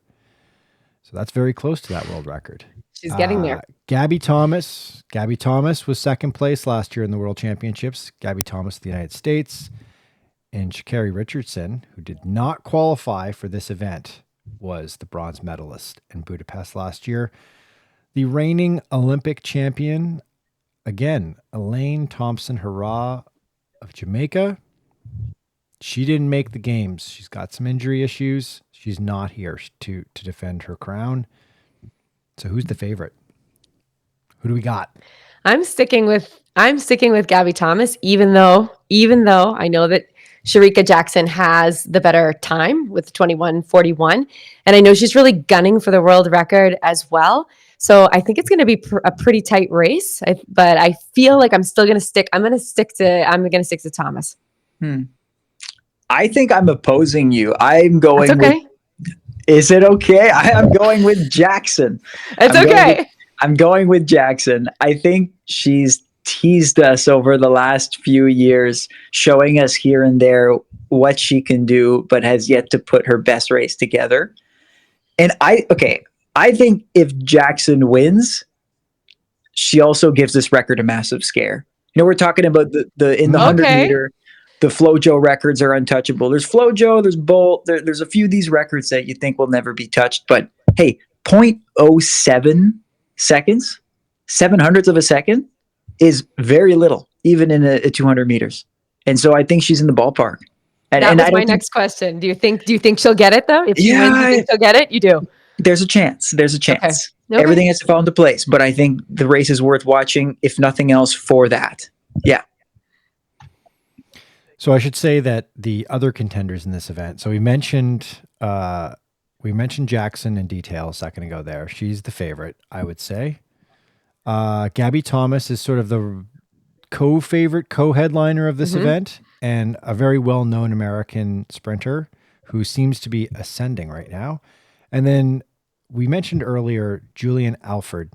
So that's very close to that world record. She's getting there. Gabby Thomas was second place last year in the World Championships. Gabby Thomas of the United States. And Sha'Carri Richardson, who did not qualify for this event, was the bronze medalist in Budapest last year. The reigning Olympic champion, again, Elaine Thompson-Herah of Jamaica. She didn't make the games. She's got some injury issues. She's not here to defend her crown. So who's the favorite? Who do we got? I'm sticking with Gabby Thomas, even though I know that Sharika Jackson has the better time with 21:41, and I know she's really gunning for the world record as well. So I think it's going to be a pretty tight race. But I feel like I'm still going to stick. I'm going to stick to Thomas. I think I'm opposing you. I'm going. That's okay. Is it okay? I'm going with Jackson. It's okay. I'm going with Jackson. I think she's teased us over the last few years, showing us here and there what she can do, but has yet to put her best race together. And I think if Jackson wins, she also gives this record a massive scare. We're talking about the 100 meter, the Flojo records are untouchable. There's Flojo, there's Bolt, there's a few of these records that you think will never be touched. But hey, 0.07 seconds, 700ths of a second is very little, even in a 200 meters. And so I think she's in the ballpark. And that was my next question. Do you think she'll get it though? If she wins, you think she'll get it? You do. There's a chance. Okay. Everything has to fall into place. But I think the race is worth watching, if nothing else, for that. Yeah. So I should say that the other contenders in this event. So we mentioned Jackson in detail a second ago there. She's the favorite, I would say. Gabby Thomas is sort of the co-favorite, co-headliner of this event, and a very well-known American sprinter who seems to be ascending right now. And then we mentioned earlier Julian Alfred.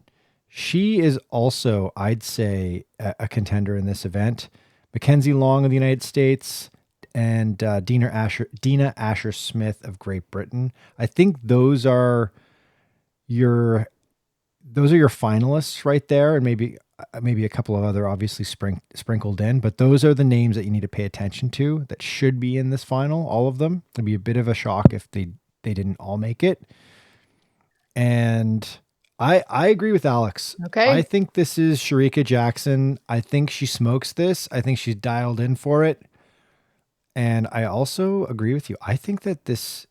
She is also, I'd say, a contender in this event. Mackenzie Long of the United States and Dina Asher Smith of Great Britain. I think those are your finalists right there, and maybe a couple of other obviously sprinkled in, but those are the names that you need to pay attention to that should be in this final. All of them. It'd be a bit of a shock if they didn't all make it. And I agree with Alex. Okay. I think this is Sharika Jackson. I think she smokes this. I think she's dialed in for it. And I also agree with you. I think that this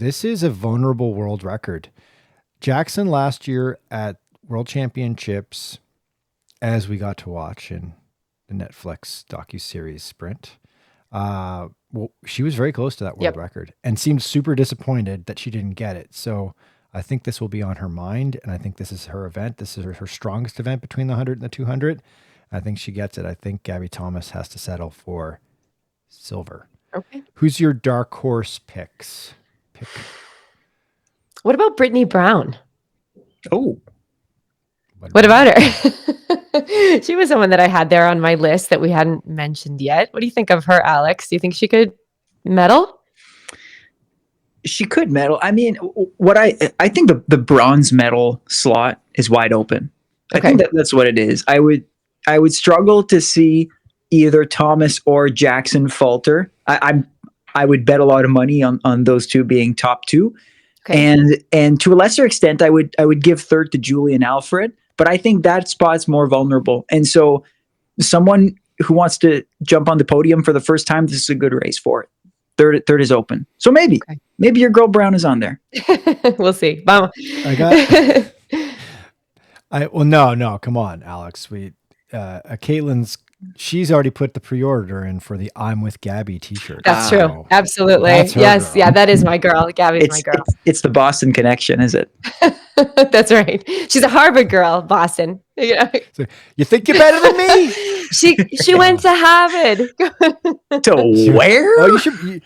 is a vulnerable world record. Jackson last year at World Championships, as we got to watch in the Netflix docuseries Sprint, she was very close to that world record and seemed super disappointed that she didn't get it. So I think this will be on her mind, and I think this is her event. This is her strongest event between the 100 and the 200. I think she gets it. I think Gabby Thomas has to settle for silver. Okay. Who's your dark horse pick? What about Brittany Brown? Oh. What about her? She was someone that I had there on my list that we hadn't mentioned yet. What do you think of her, Alex? Do you think she could medal? She could medal. I mean, I think the bronze medal slot is wide open. Okay. I think that's what it is. I would struggle to see either Thomas or Jackson falter. I would bet a lot of money on those two being top two. Okay. And to a lesser extent, I would give third to Julian Alfred, but I think that spot's more vulnerable. And so someone who wants to jump on the podium for the first time, this is a good race for it. Third is open. So maybe your girl Brown is on there. We'll see. No, come on, Alex. Katelyn's, she's already put the pre-order in for the I'm with Gabby t-shirt. That's true. Absolutely. Yes. Girl. Yeah, that is my girl. Gabby's my girl. It's the Boston connection, is it? That's right. She's a Harvard girl, Boston. So, you think you're better than me? She went to Harvard. To where? Oh, you should.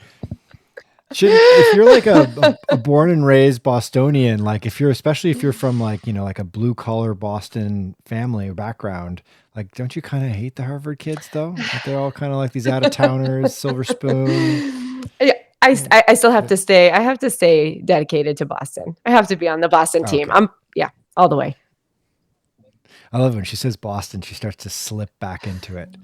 If you're like a born and raised Bostonian, like especially if you're from like a blue collar Boston family or background, like don't you kind of hate the Harvard kids though? Like they're all kind of like these out of towners, silver spoon. Yeah, I still have to stay. I have to stay dedicated to Boston. I have to be on the Boston team. I'm all the way. I love it when she says Boston, she starts to slip back into it.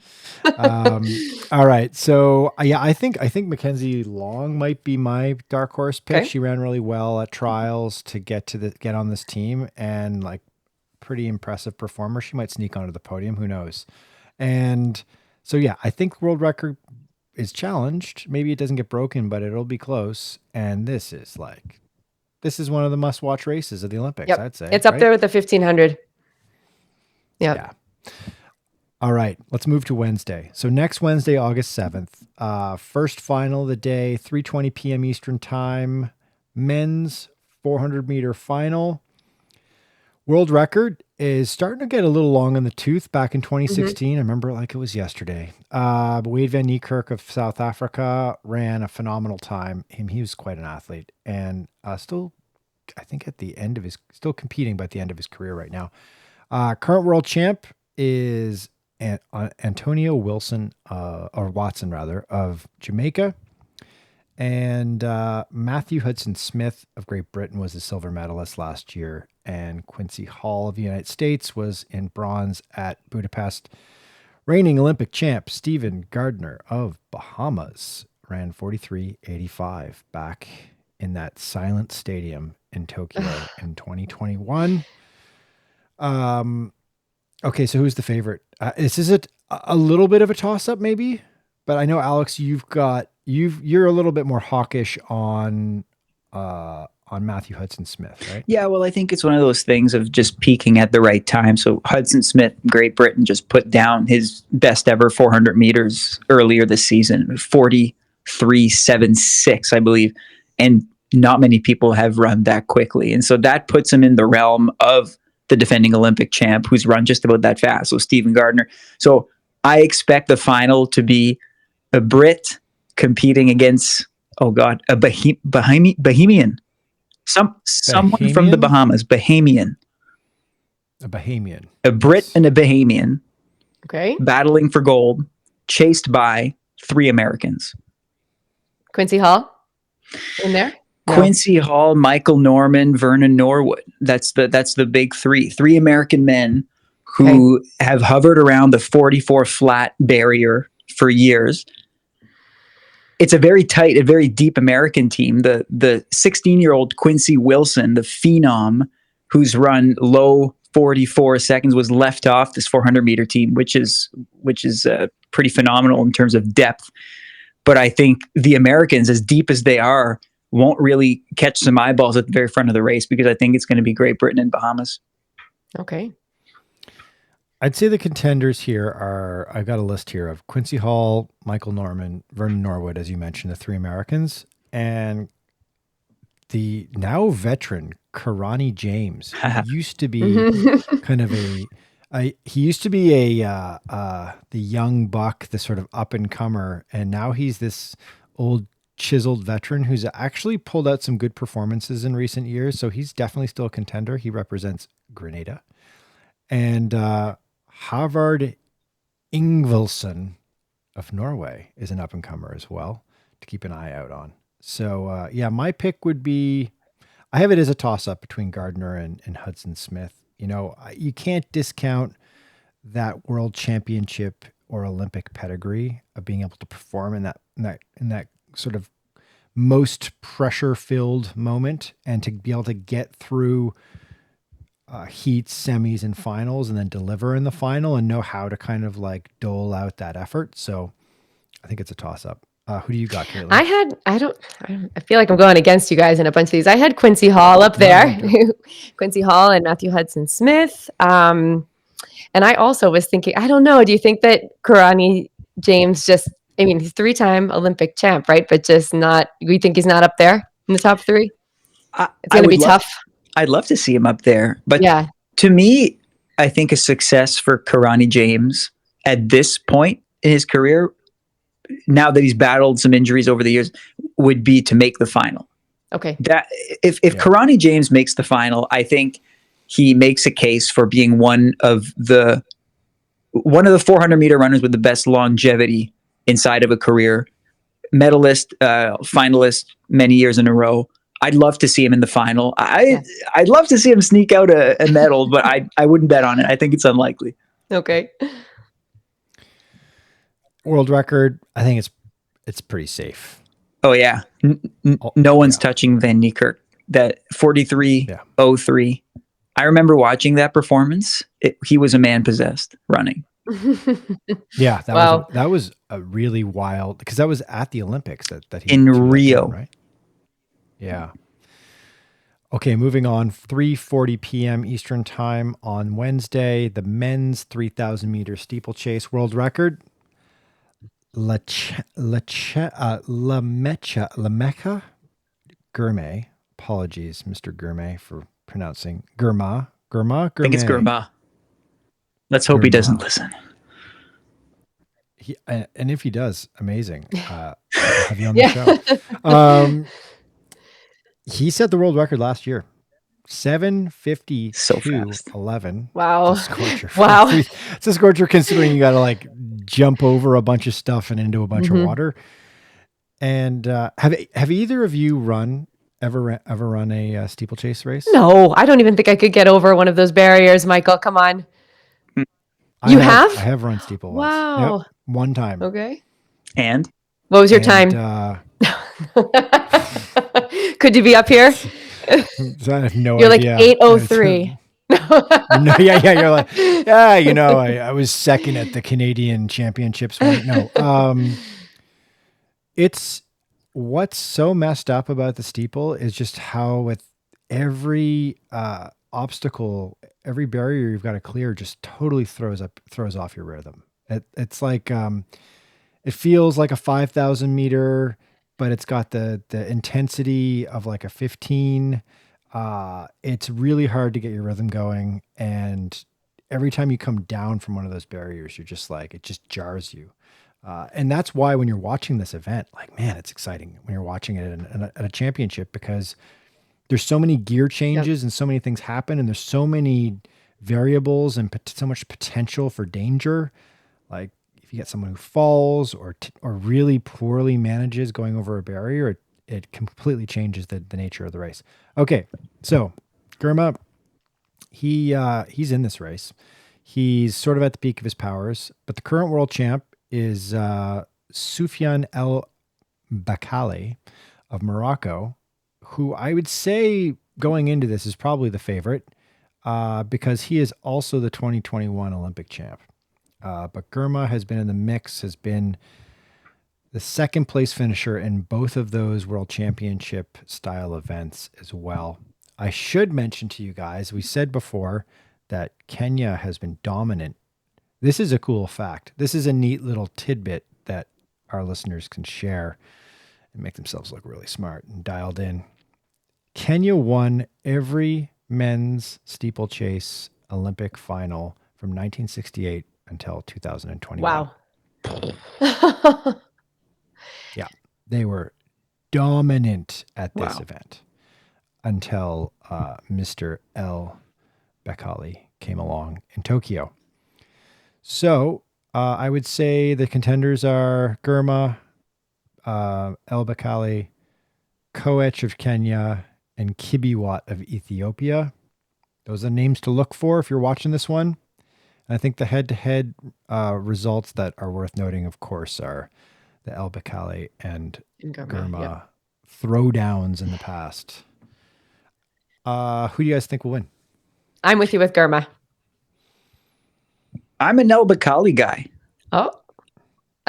All right. So I think Mackenzie Long might be my dark horse pick. Okay. She ran really well at trials to get on this team, and like pretty impressive performer. She might sneak onto the podium. Who knows? And so, I think world record is challenged. Maybe it doesn't get broken, but it'll be close. And this is one of the must watch races of the Olympics. Yep. I'd say it's up there with the 1500. Yeah. All right. Let's move to Wednesday. So next Wednesday, August 7th, first final of the day, 3:20 p.m. Eastern time, men's 400 meter final. World record is starting to get a little long in the tooth. Back in 2016, I remember it like it was yesterday. Wade van Niekerk of South Africa ran a phenomenal time. He was quite an athlete, and still, I think still competing by the end of his career right now. Current world champ is Antonio Watson of Jamaica, and Matthew Hudson Smith of Great Britain was a silver medalist last year, and Quincy Hall of the United States was in bronze at Budapest. Reigning Olympic champ Stephen Gardner of Bahamas ran 43.85 back in that silent stadium in Tokyo in 2021. Okay, so who's the favorite? Is it a little bit of a toss-up, maybe? But I know, Alex, you're a little bit more hawkish on Matthew Hudson Smith, right? Yeah, well, I think it's one of those things of just peaking at the right time. So Hudson Smith, Great Britain, just put down his best ever 400 meters earlier this season, 43.76, I believe, and not many people have run that quickly, and so that puts him in the realm of the defending Olympic champ who's run just about that fast. So Stephen Gardner. So I expect the final to be a Brit competing against, a Bohemian. Someone from the Bahamian? Bahamas, Bahamian, A Bahamian. a Brit Yes. and a Bahamian, Okay. battling for gold, chased by 3 Americans. Quincy Hall in there? No. Quincy Hall, Michael Norman, Vernon Norwood. That's the big 3. 3 American men who have hovered around the 44 flat barrier for years. It's a very tight, a very deep American team. The 16-year-old Quincy Wilson, the phenom, who's run low 44 seconds, was left off this 400-meter team, which is pretty phenomenal in terms of depth. But I think the Americans, as deep as they are, won't really catch some eyeballs at the very front of the race, because I think it's going to be Great Britain and Bahamas. Okay. I'd say the contenders here are, I've got a list here of Quincy Hall, Michael Norman, Vernon Norwood, as you mentioned, the 3 Americans, and the now veteran Karani James, who used to be kind of he used to be the young buck, the sort of up and comer, and now he's this old chiseled veteran who's actually pulled out some good performances in recent years. So he's definitely still a contender. He represents Grenada. And Havard Ingvelson of Norway is an up and comer as well to keep an eye out on. So yeah, my pick would be, I have it as a toss up between Gardner and Hudson Smith. You know, you can't discount that world championship or Olympic pedigree of being able to perform in that sort of most pressure filled moment, and to be able to get through heats, semis, and finals, and then deliver in the final, and know how to kind of like dole out that effort. So I think it's a toss up. Who do you got, Katelyn? I feel like I'm going against you guys in a bunch of these. I had Quincy Hall up there, Quincy Hall and Matthew Hudson Smith. And I also was thinking, I don't know, do you think that Karani James he's 3-time Olympic champ, right? But just not, we think he's not up there in the top 3? It's going to be tough. I'd love to see him up there. But yeah, to me, I think a success for Karani James at this point in his career, now that he's battled some injuries over the years, would be to make the final. Okay. That if Karani James makes the final, I think he makes a case for being one of the 400-meter runners with the best longevity inside of a career, medalist, finalist many years in a row. I'd love to see him in the final. I'd love to see him sneak out a medal, but I wouldn't bet on it. I think it's unlikely. Okay. World record, I think it's pretty safe. Oh yeah, no one's touching Van Niekerk. That 43:03. I remember watching that performance. He was a man possessed running. Yeah, that was a really wild, because that was at the Olympics that he in Rio, right? Yeah. Okay, moving on. 3:40 p.m. Eastern time on Wednesday, the men's 3,000 meter steeplechase world record. Lamecha Gourmet. Apologies, Mr. Gourmet, for pronouncing Gourmet. I think it's Gourmet. Let's hope he doesn't listen. And if he does, amazing. I'll have you on the show. He set the world record last year. 7:52:11. Wow. It's a scorcher. Wow. It's a scorcher considering you got to like jump over a bunch of stuff and into a bunch of water. And have either of you ever run a steeplechase race? No, I don't even think I could get over one of those barriers, Michael. Come on. You have? I have run steeple once. Wow. Yep, one time. Okay. And? What was your time? Could you be up here? I have no You're idea. Like 8:03. No, yeah. You're like, I was second at the Canadian Championships. No, it's what's so messed up about the steeple is just how with every obstacle, every barrier you've got to clear just totally throws off your rhythm. It's like it feels like a 5,000 meter, but it's got the intensity of like a 15. It's really hard to get your rhythm going, and every time you come down from one of those barriers, you're just like, it just jars you. And that's why when you're watching this event, like, man, it's exciting when you're watching it at a championship, because there's so many gear changes and so many things happen, and there's so many variables and so much potential for danger. Like if you get someone who falls or really poorly manages going over a barrier, it completely changes the nature of the race. Okay, so Germa, he's in this race. He's sort of at the peak of his powers, but the current world champ is Soufiane El Bakali of Morocco, who I would say going into this is probably the favorite because he is also the 2021 Olympic champ. But Germa has been in the mix, has been the second place finisher in both of those world championship style events as well. I should mention to you guys, we said before that Kenya has been dominant. This is a cool fact. This is a neat little tidbit that our listeners can share and make themselves look really smart and dialed in. Kenya won every men's steeplechase Olympic final from 1968 until 2021. Wow. Yeah, they were dominant at this event until Mr. El Bakali came along in Tokyo. So I would say the contenders are Germa, El Bakali, Koech of Kenya, and Kibiwat of Ethiopia. Those are names to look for if you're watching this one. And I think the head-to-head results that are worth noting, of course, are the El Bakali and Germa throwdowns in the past. Who do you guys think will win? I'm with you with Germa. I'm an El Bakali guy. Oh,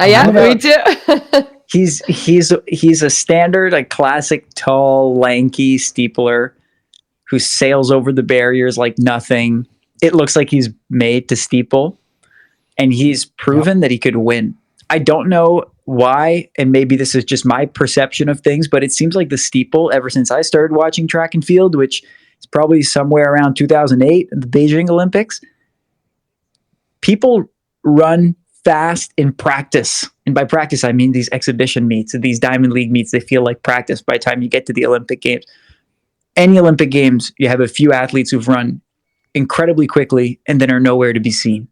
yeah, me too. He's a standard, a classic, tall, lanky steepler who sails over the barriers like nothing. It looks like he's made to steeple, and he's proven that he could win. I don't know why, and maybe this is just my perception of things, but it seems like the steeple, ever since I started watching track and field, which is probably somewhere around 2008, the Beijing Olympics, people run fast in practice. And by practice, I mean these exhibition meets, these Diamond League meets, they feel like practice by the time you get to the Olympic Games. Any Olympic Games, you have a few athletes who've run incredibly quickly and then are nowhere to be seen.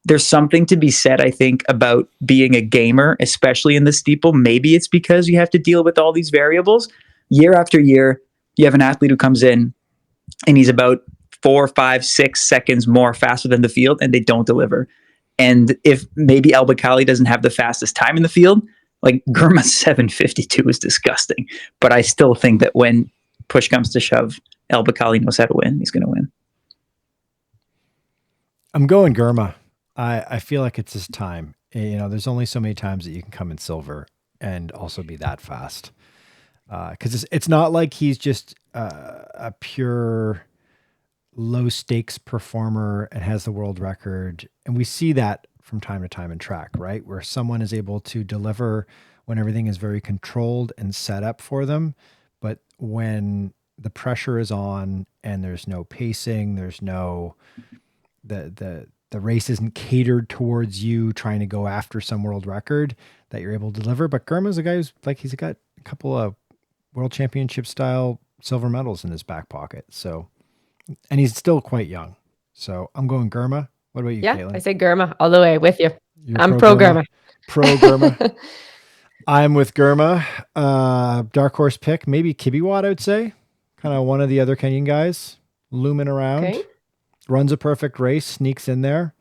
There's something to be said, I think, about being a gamer, especially in the steeple. Maybe it's because you have to deal with all these variables. Year after year, you have an athlete who comes in and he's about 4, 5, 6 seconds more faster than the field, and they don't deliver. And if maybe El Bakali doesn't have the fastest time in the field, like Germa's 7:52 is disgusting. But I still think that when push comes to shove, El Bakali knows how to win. He's going to win. I'm going Germa. I feel like it's his time. You know, there's only so many times that you can come in silver and also be that fast. Because it's not like he's just a pure low stakes performer and has the world record. And we see that from time to time in track, right? Where someone is able to deliver when everything is very controlled and set up for them. But when the pressure is on and there's no pacing, there's no, the race isn't catered towards you trying to go after some world record, that you're able to deliver. But Germa's a guy who's like, he's got a couple of world championship style silver medals in his back pocket. So, and he's still quite young. So I'm going Germa. What about you, Katelyn? I say Germa all the way with you. You're I'm pro Germa. Pro Germa. I'm with Germa. Dark horse pick, maybe Kibiwat, I would say. Kind of one of the other Kenyan guys looming around. Okay. Runs a perfect race, sneaks in there.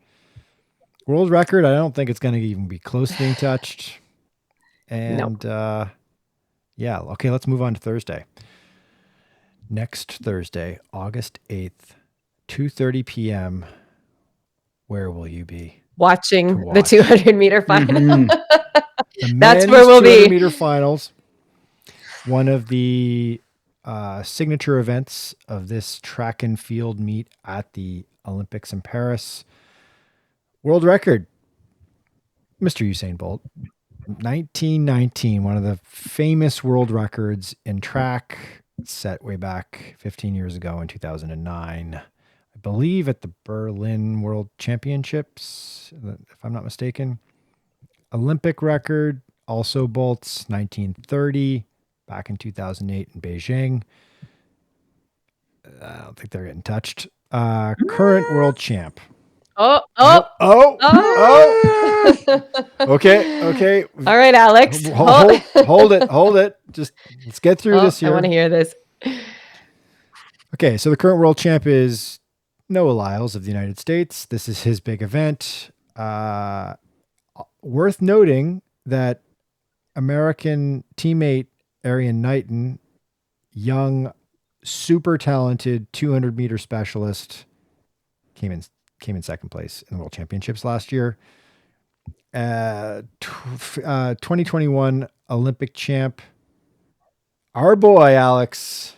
World record, I don't think it's going to even be close to being touched. And yeah, okay, let's move on to Thursday. Next Thursday, August 8th, 2:30 p.m. Where will you be? Watching the 200-meter final. Mm-hmm. That's where we'll be. 200-meter finals. One of the signature events of this track and field meet at the Olympics in Paris. World record, Mr. Usain Bolt, 1919, one of the famous world records in track, set way back 15 years ago in 2009. I believe at the Berlin World Championships, if I'm not mistaken. Olympic record, also Bolt's 1930, back in 2008 in Beijing. I don't think they're getting touched. Current world champ. Oh. Okay. All right, Alex. Hold it. Just let's get through this here. I want to hear this. Okay, so the current world champ is Noah Lyles of the United States. This is his big event. Worth noting that American teammate Arian Knighton, young, super talented 200-meter specialist, came in second place in the World Championships last year. 2021 Olympic champ, our boy Alex.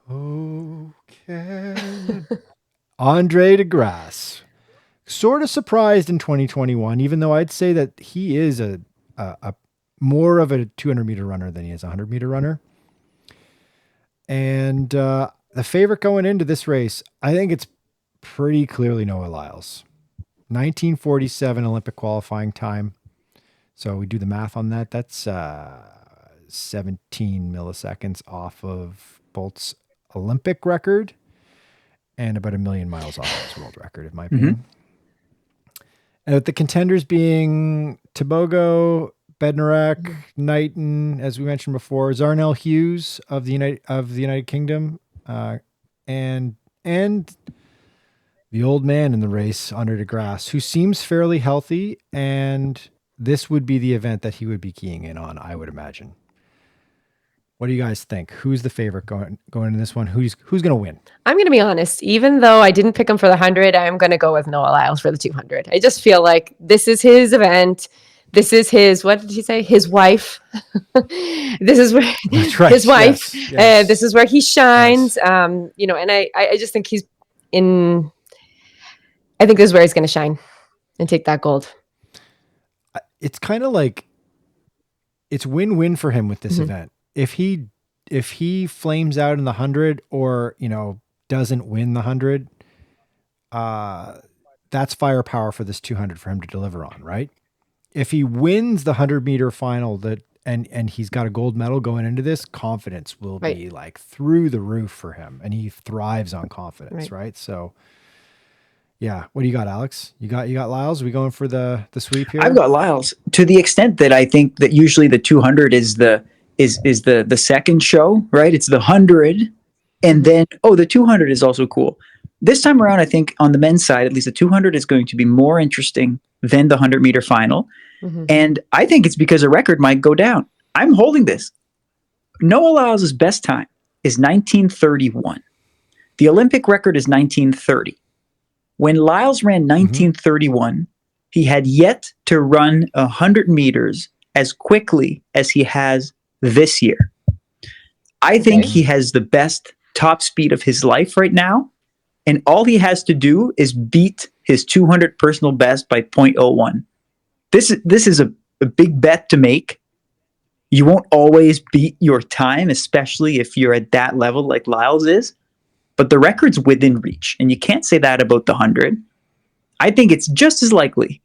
Okay. Andre DeGrasse. Sort of surprised in 2021, even though I'd say that he is a more of a 200-meter runner than he is a 100-meter runner. And the favorite going into this race, I think it's pretty clearly Noah Lyles. 1947 Olympic qualifying time. So we do the math on that. That's 17 milliseconds off of Bolt's Olympic record and about 1 million miles off his world record, in my opinion. And with the contenders being Tebogo, Bednarek, Knighton, as we mentioned before, Zarnell Hughes of the United Kingdom, and the old man in the race, Andre DeGrasse, who seems fairly healthy, and this would be the event that he would be keying in on, I would imagine. What do you guys think? Who's the favorite going into this one? Who's going to win? I'm going to be honest. Even though I didn't pick him for the 100, I'm going to go with Noah Lyles for the 200. I just feel like this is his event. This is his, what did he say? His wife. This is where right. his wife. Yes. This is where he shines. Yes. And I just think he's in. I think this is where he's going to shine and take that gold. It's kind of like it's win-win for him with this event. If he flames out in the 100 or, doesn't win the 100, that's firepower for this 200 for him to deliver on, right? If he wins the 100-meter final and he's got a gold medal going into this, confidence will be like through the roof for him, and he thrives on confidence, right? So yeah, what do you got, Alex? You got Lyles? Are we going for the sweep here? I've got Lyles, to the extent that I think that usually the 200 is the second show, right? It's the 100, and then the 200 is also cool. This time around, I think on the men's side, at least the 200 is going to be more interesting than the 100-meter final. And I think it's because a record might go down. I'm holding this. Noah Lyles' best time is 1931. The Olympic record is 1930. When Lyles ran 1931, he had yet to run 100 meters as quickly as he has this year. I think he has the best top speed of his life right now. And all he has to do is beat his 200 personal best by 0.01. This is a big bet to make. You won't always beat your time, especially if you're at that level like Lyles is. But the record's within reach. And you can't say that about the 100. I think it's just as likely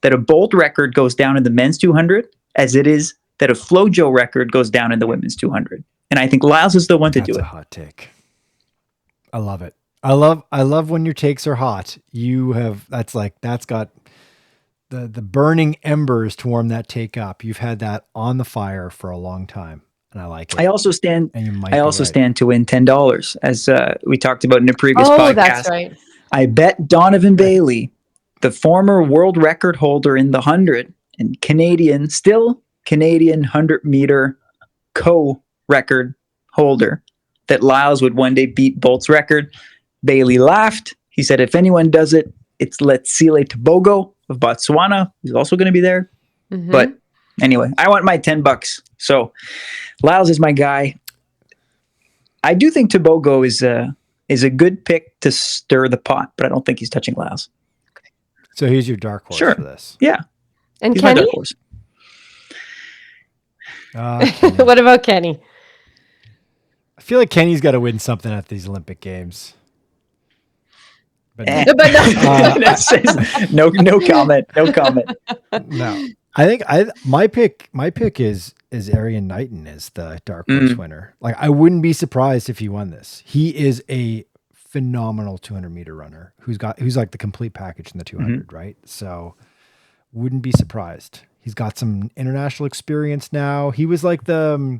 that a Bolt record goes down in the men's 200 as it is that a FloJo record goes down in the women's 200. And I think Lyles is the one to do it. That's a hot take. I love it. I love when your takes are hot. That's got the burning embers to warm that take up. You've had that on the fire for a long time, and I like it. I also stand to win $10, as we talked about in a previous podcast. That's right. I bet Donovan Bailey, the former world record holder in the 100 and still Canadian 100-meter co-record holder, that Lyles would one day beat Bolt's record. Bailey laughed. He said, if anyone does it, it's Letsile Tebogo of Botswana. He's also going to be there. But anyway, I want my $10. So Lyles is my guy. I do think Tebogo is a good pick to stir the pot, but I don't think he's touching Lyles. Okay. So he's your dark horse for this. Yeah. And he's Kenny? my dark horse. What about Kenny? I feel like Kenny's got to win something at these Olympic Games. But no comment. No comment. No. My pick is Arian Knighton as the dark horse Mm. winner. Like I wouldn't be surprised if he won this. He is a phenomenal 200-meter runner who's like the complete package in the 200, right? So wouldn't be surprised. He's got some international experience now. He was like the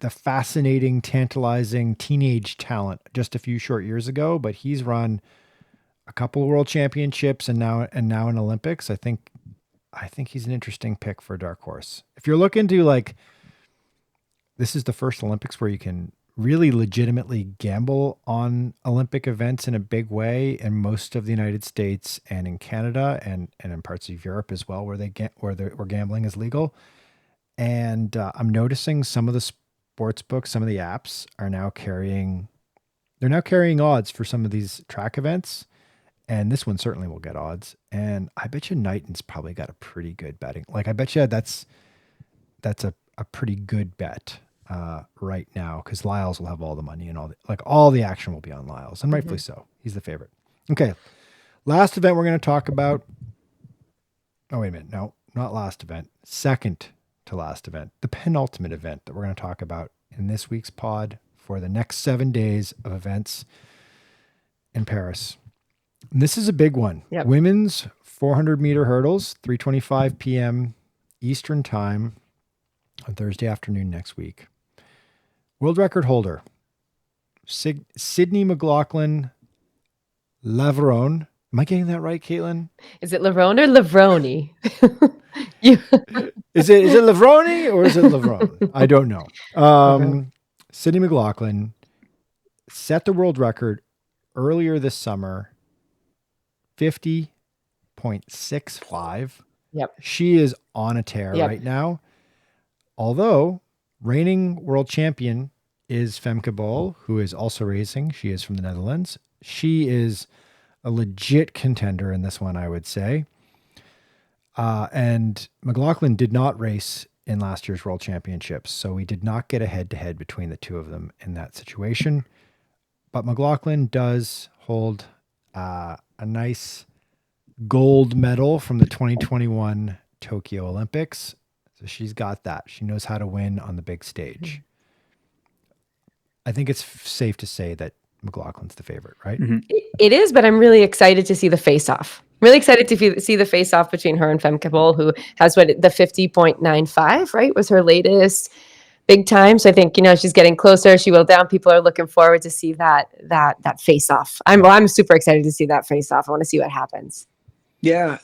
fascinating, tantalizing teenage talent just a few short years ago, but he's run a couple of world championships and now an Olympics. I think he's an interesting pick for a dark horse. If you're looking to like, this is the first Olympics where you can really legitimately gamble on Olympic events in a big way in most of the United States and in Canada and in parts of Europe as well, where gambling is legal. And I'm noticing some of the sports books, some of the apps are now carrying odds for some of these track events. And this one certainly will get odds. And I bet you Knighton's probably got a pretty good betting. Like I bet you that's a pretty good bet right now because Lyles will have all the money and all the action will be on Lyles, and rightfully so. He's the favorite. Okay, last event we're going to talk about. Oh wait a minute, no, not last event. Second to last event, the penultimate event that we're going to talk about in this week's pod for the next 7 days of events in Paris. And this is a big one. Yep. Women's 400-meter hurdles, 3:25 p.m. Eastern time on Thursday afternoon next week. World record holder, Sydney McLaughlin Lavrone. Am I getting that right, Katelyn? Is it Lavrone or Lavroni? Is it Lavroni or is it Lavrone? I don't know. Sydney McLaughlin set the world record earlier this summer, 50.65. Yep. She is on a tear right now. Although reigning world champion is Femke Bol, who is also racing. She is from the Netherlands. She is a legit contender in this one, I would say. And McLaughlin did not race in last year's world championships, so we did not get a head-to-head between the two of them in that situation. But McLaughlin does hold a nice gold medal from the 2021 Tokyo Olympics. So she's got that. She knows how to win on the big stage. I think it's safe to say that McLaughlin's the favorite, right? Mm-hmm. It is, but I'm really excited to see the face-off. Really excited to see the face-off between her and Femke Bol, who has the 50.95, right, was her latest big time. So I think, she's getting closer. She will down. People are looking forward to see that face-off. I'm super excited to see that face-off. I want to see what happens. Yeah.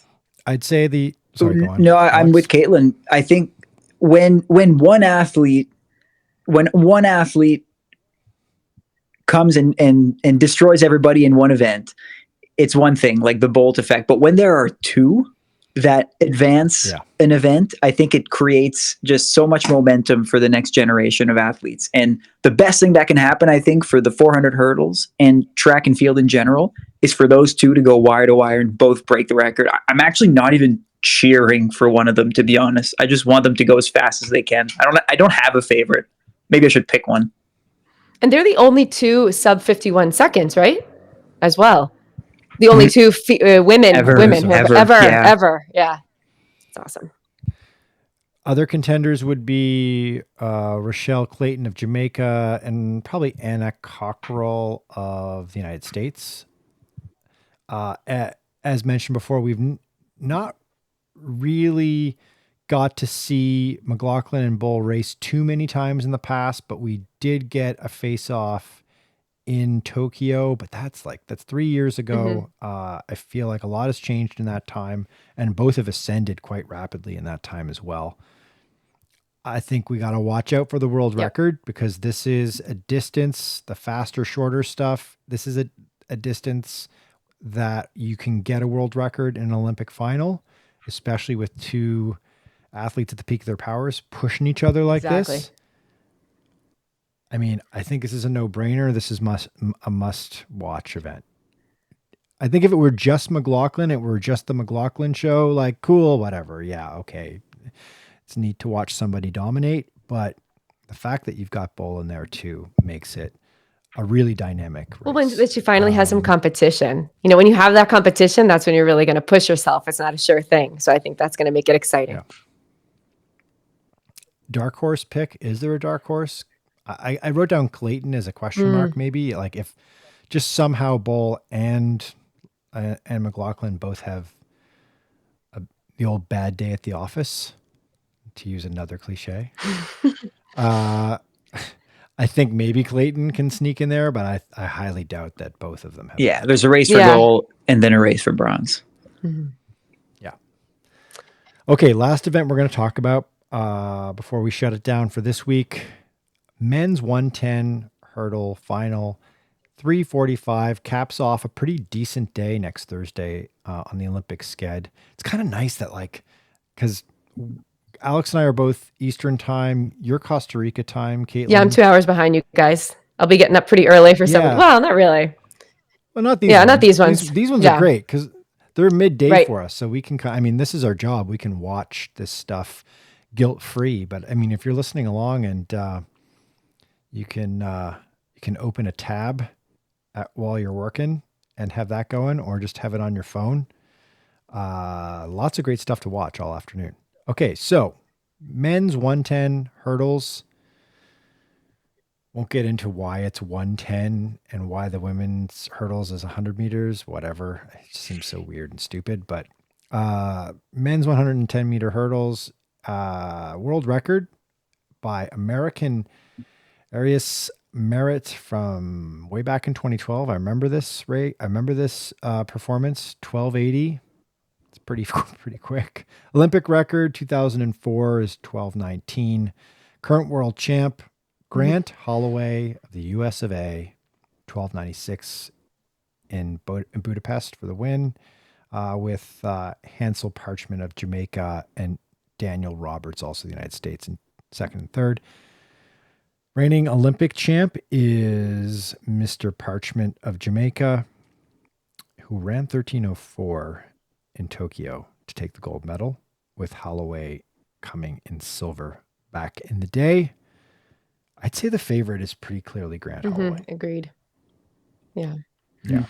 I'd say sorry, go on. No, I'm with Katelyn. I think when one athlete comes and destroys everybody in one event, it's one thing, like the Bolt effect. But when there are two that advance an event, I think it creates just so much momentum for the next generation of athletes. And the best thing that can happen, I think, for the 400 hurdles and track and field in general is for those two to go wire to wire and both break the record. I'm actually not even cheering for one of them, to be honest. I just want them to go as fast as they can. I don't have a favorite. Maybe I should pick one. And they're the only two sub 51 seconds, right? As well. The only two women ever. Yeah. It's awesome. Other contenders would be Rochelle Clayton of Jamaica and probably Anna Cockrell of the United States. As mentioned before, we've not really got to see McLaughlin and Bol race too many times in the past, but we did get a face-off in Tokyo, but that's 3 years ago. I feel like a lot has changed in that time, and both have ascended quite rapidly in that time as well. I think we got to watch out for the world record because this is a distance, the faster, shorter stuff. This is a distance that you can get a world record in an Olympic final, especially with two athletes at the peak of their powers pushing each other like this. I mean, I think this is a no-brainer. This is a must-watch event. I think if it were just McLaughlin, it were just the McLaughlin show, like, cool, whatever. Yeah, okay. It's neat to watch somebody dominate, but the fact that you've got Bol in there too makes it really dynamic race. Well, when she finally has some competition, when you have that competition, that's when you're really going to push yourself. It's not a sure thing. So I think that's going to make it exciting. Yeah. Dark horse pick. Is there a dark horse? I wrote down Clayton as a question mark, maybe, like if just somehow Bull and McLaughlin both have the old bad day at the office, to use another cliche. I think maybe Clayton can sneak in there, but I highly doubt that both of them have. Yeah, there's a race for gold and then a race for bronze. Mm-hmm. Yeah. Okay, last event we're going to talk about before we shut it down for this week. Men's 110 hurdle final, 3:45, caps off a pretty decent day next Thursday on the Olympic sked. It's kind of nice that, like, because Alex and I are both Eastern time. You're Costa Rica time, Katelyn. Yeah, I'm 2 hours behind you guys. I'll be getting up pretty early for some. Well, not really. Well, not these. Not these ones. These ones are great because they're midday for us, so we can. I mean, this is our job. We can watch this stuff guilt free. But I mean, if you're listening along and you can open a tab while you're working and have that going, or just have it on your phone. Lots of great stuff to watch all afternoon. Okay, so men's 110 hurdles. Won't get into why it's 110 and why the women's hurdles is 100 meters, whatever. It just seems so weird and stupid. But men's 110 meter hurdles, world record by American Arias Merritt from way back in 2012. I remember this, Ray. I remember this performance, 1280. It's pretty quick. Olympic record 2004 is 1219. Current world champ Grant Holloway of the US of A, 1296 in Budapest for the win, with Hansel Parchment of Jamaica and Daniel Roberts, also the United States, in second and third. Reigning Olympic champ is Mr. Parchment of Jamaica, who ran 1304 in Tokyo to take the gold medal, with Holloway coming in silver back in the day. I'd say the favorite is pretty clearly Grant Holloway. Agreed. Yeah. Yeah.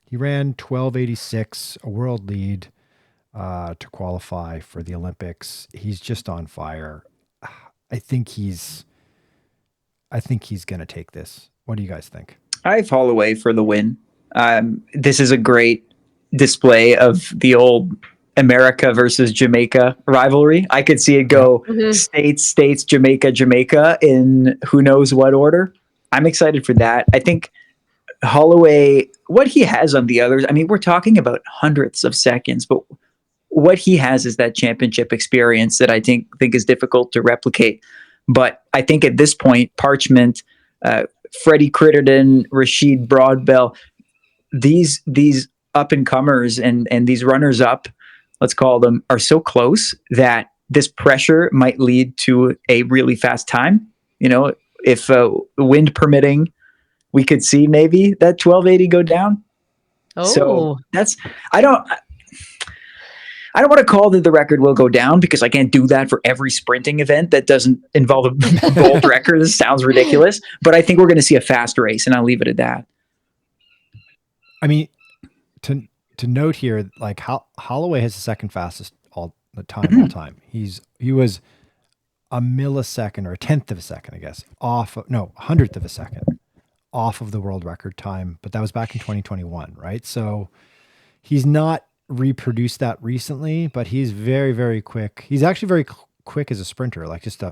He ran 1286, a world lead to qualify for the Olympics. He's just on fire. I think he's going to take this. What do you guys think? I have Holloway for the win. This is a great display of the old America versus Jamaica rivalry. I could see it go States, Jamaica in who knows what order. I'm excited for that. I think Holloway, what he has on the others, I mean, we're talking about hundredths of seconds, but what he has is that championship experience that I think is difficult to replicate. But I think at this point, Parchment, Freddie Critterton, Rashid Broadbell, these up and comers and these runners up, let's call them, are so close that this pressure might lead to a really fast time. You know, if wind permitting, we could see maybe that 1280 go down. Oh, so I don't want to call that the record will go down, because I can't do that for every sprinting event that doesn't involve a gold record. This sounds ridiculous, but I think we're going to see a fast race, and I'll leave it at that. I mean, to note here, like Holloway has the second fastest all time. He was a millisecond or a tenth of a second, I guess, hundredth of a second off of the world record time, but that was back in 2021, right? So he's not reproduced that recently, but he's very, very quick. He's actually very quick as a sprinter, like just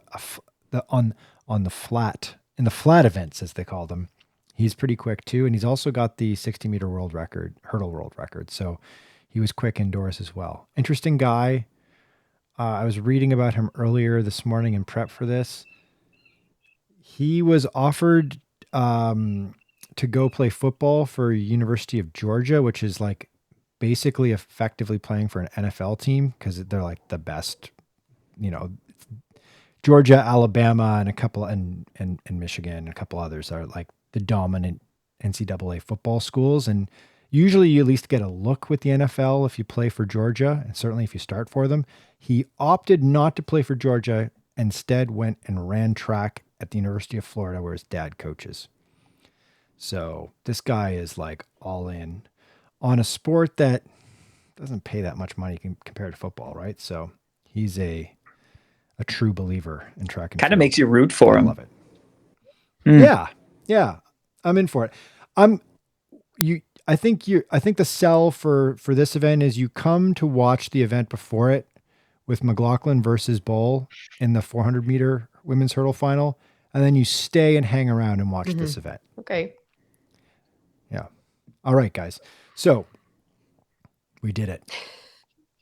on the flat, in the flat events, as they call them. He's pretty quick too. And he's also got the 60-meter hurdle world record. So he was quick indoors as well. Interesting guy. I was reading about him earlier this morning in prep for this. He was offered to go play football for University of Georgia, which is like basically effectively playing for an NFL team, because they're like the best, Georgia, Alabama, and a couple, and Michigan, and a couple others are like the dominant NCAA football schools. And usually you at least get a look with the NFL if you play for Georgia, and certainly if you start for them. He opted not to play for Georgia, instead went and ran track at the University of Florida, where his dad coaches. So this guy is like all in on a sport that doesn't pay that much money compared to football, right? So he's a true believer in track and Kind of field. makes you root for I him. love it. Yeah, I'm in for it. I think the sell for this event is you come to watch the event before it with McLaughlin versus Bull in the 400 meter women's hurdle final, and then you stay and hang around and watch this event. Okay. Yeah. All right, guys. So we did it.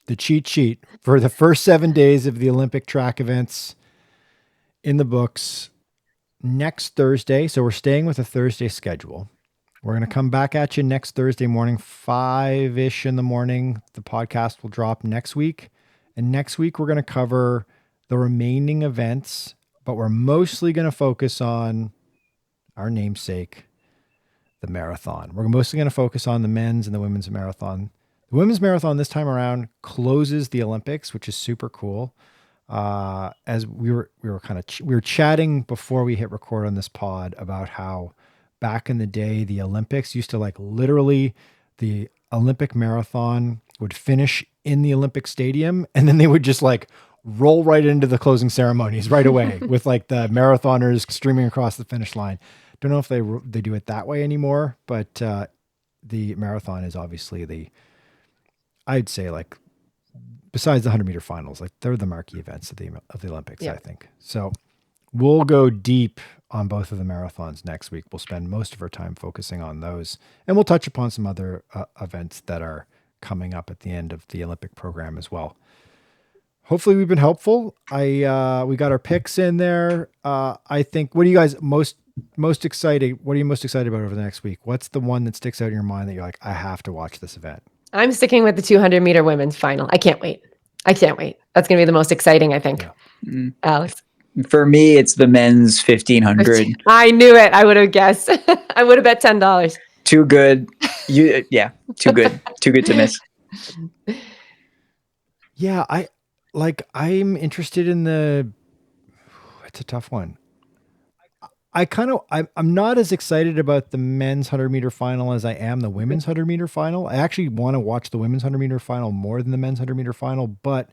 The cheat sheet for the first 7 days of the Olympic track events in the books next Thursday. So we're staying with a Thursday schedule. We're going to come back at you next Thursday morning, 5-ish in the morning. The podcast will drop next week. And next week, we're going to cover the remaining events, but we're mostly going to focus on our namesake, the marathon. We're mostly going to focus on the men's and the women's marathon. The women's marathon this time around closes the Olympics, which is super cool. As we were chatting before we hit record on this pod about how back in the day, the Olympics used to like literally the Olympic marathon would finish in the Olympic Stadium, and then they would just like roll right into the closing ceremonies right away with like the marathoners streaming across the finish line. Don't know if they do it that way anymore, but the marathon is obviously I'd say like besides the 100-meter finals, like they're the marquee events of the Olympics, I think. So we'll go deep on both of the marathons next week. We'll spend most of our time focusing on those, and we'll touch upon some other events that are coming up at the end of the Olympic program as well. Hopefully we've been helpful. We got our picks in there. I think, what are you guys most excited? What are you most excited about over the next week? What's the one that sticks out in your mind that you're like, I have to watch this event? I'm sticking with the 200-meter women's final. I can't wait. That's going to be the most exciting, I think. Yeah. Alex? For me, it's the men's 1500. I knew it. I would have guessed. I would have bet $10. Too good. Too good. Too good to miss. Yeah, I'm interested in it's a tough one. I'm not as excited about the men's 100-meter final as I am the women's 100-meter final. I actually want to watch the women's 100-meter final more than the men's 100-meter final, but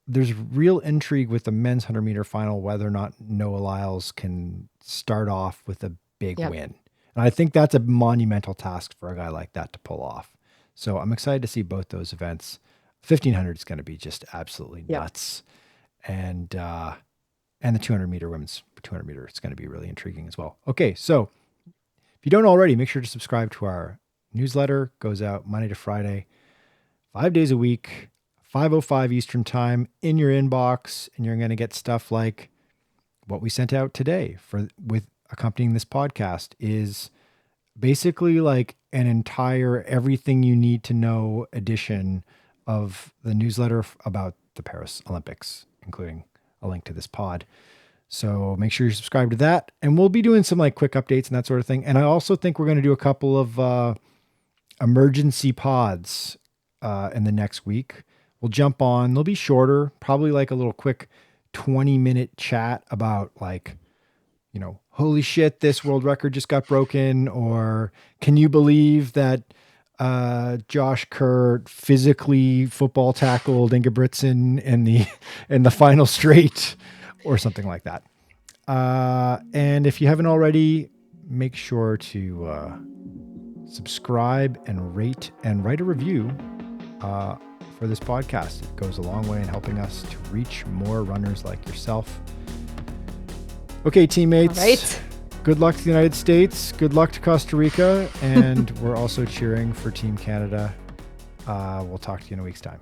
there's real intrigue with the men's 100-meter final, whether or not Noah Lyles can start off with a big win. And I think that's a monumental task for a guy like that to pull off. So I'm excited to see both those events. 1500 is going to be just absolutely nuts. And the 200-meter women's 200-meter, it's going to be really intriguing as well. Okay, so if you don't already, make sure to subscribe to our newsletter. Goes out Monday to Friday, 5 days a week, 5:05 Eastern time in your inbox, and you're going to get stuff like what we sent out today with accompanying this podcast is basically like an entire everything you need to know edition of the newsletter about the Paris Olympics, including a link to this pod. So make sure you subscribe to that, and we'll be doing some like quick updates and that sort of thing. And I also think we're going to do a couple of emergency pods in the next week. We'll jump on. They'll be shorter, probably like a little quick 20-minute chat about like, holy shit, this world record just got broken, or can you believe that Josh Kerr physically football tackled Ingebrigtsen in the final straight, or something like that. And if you haven't already, make sure to subscribe and rate and write a review for this podcast. It goes a long way in helping us to reach more runners like yourself. Okay, teammates. All right. Good luck to the United States. Good luck to Costa Rica. And we're also cheering for Team Canada. We'll talk to you in a week's time.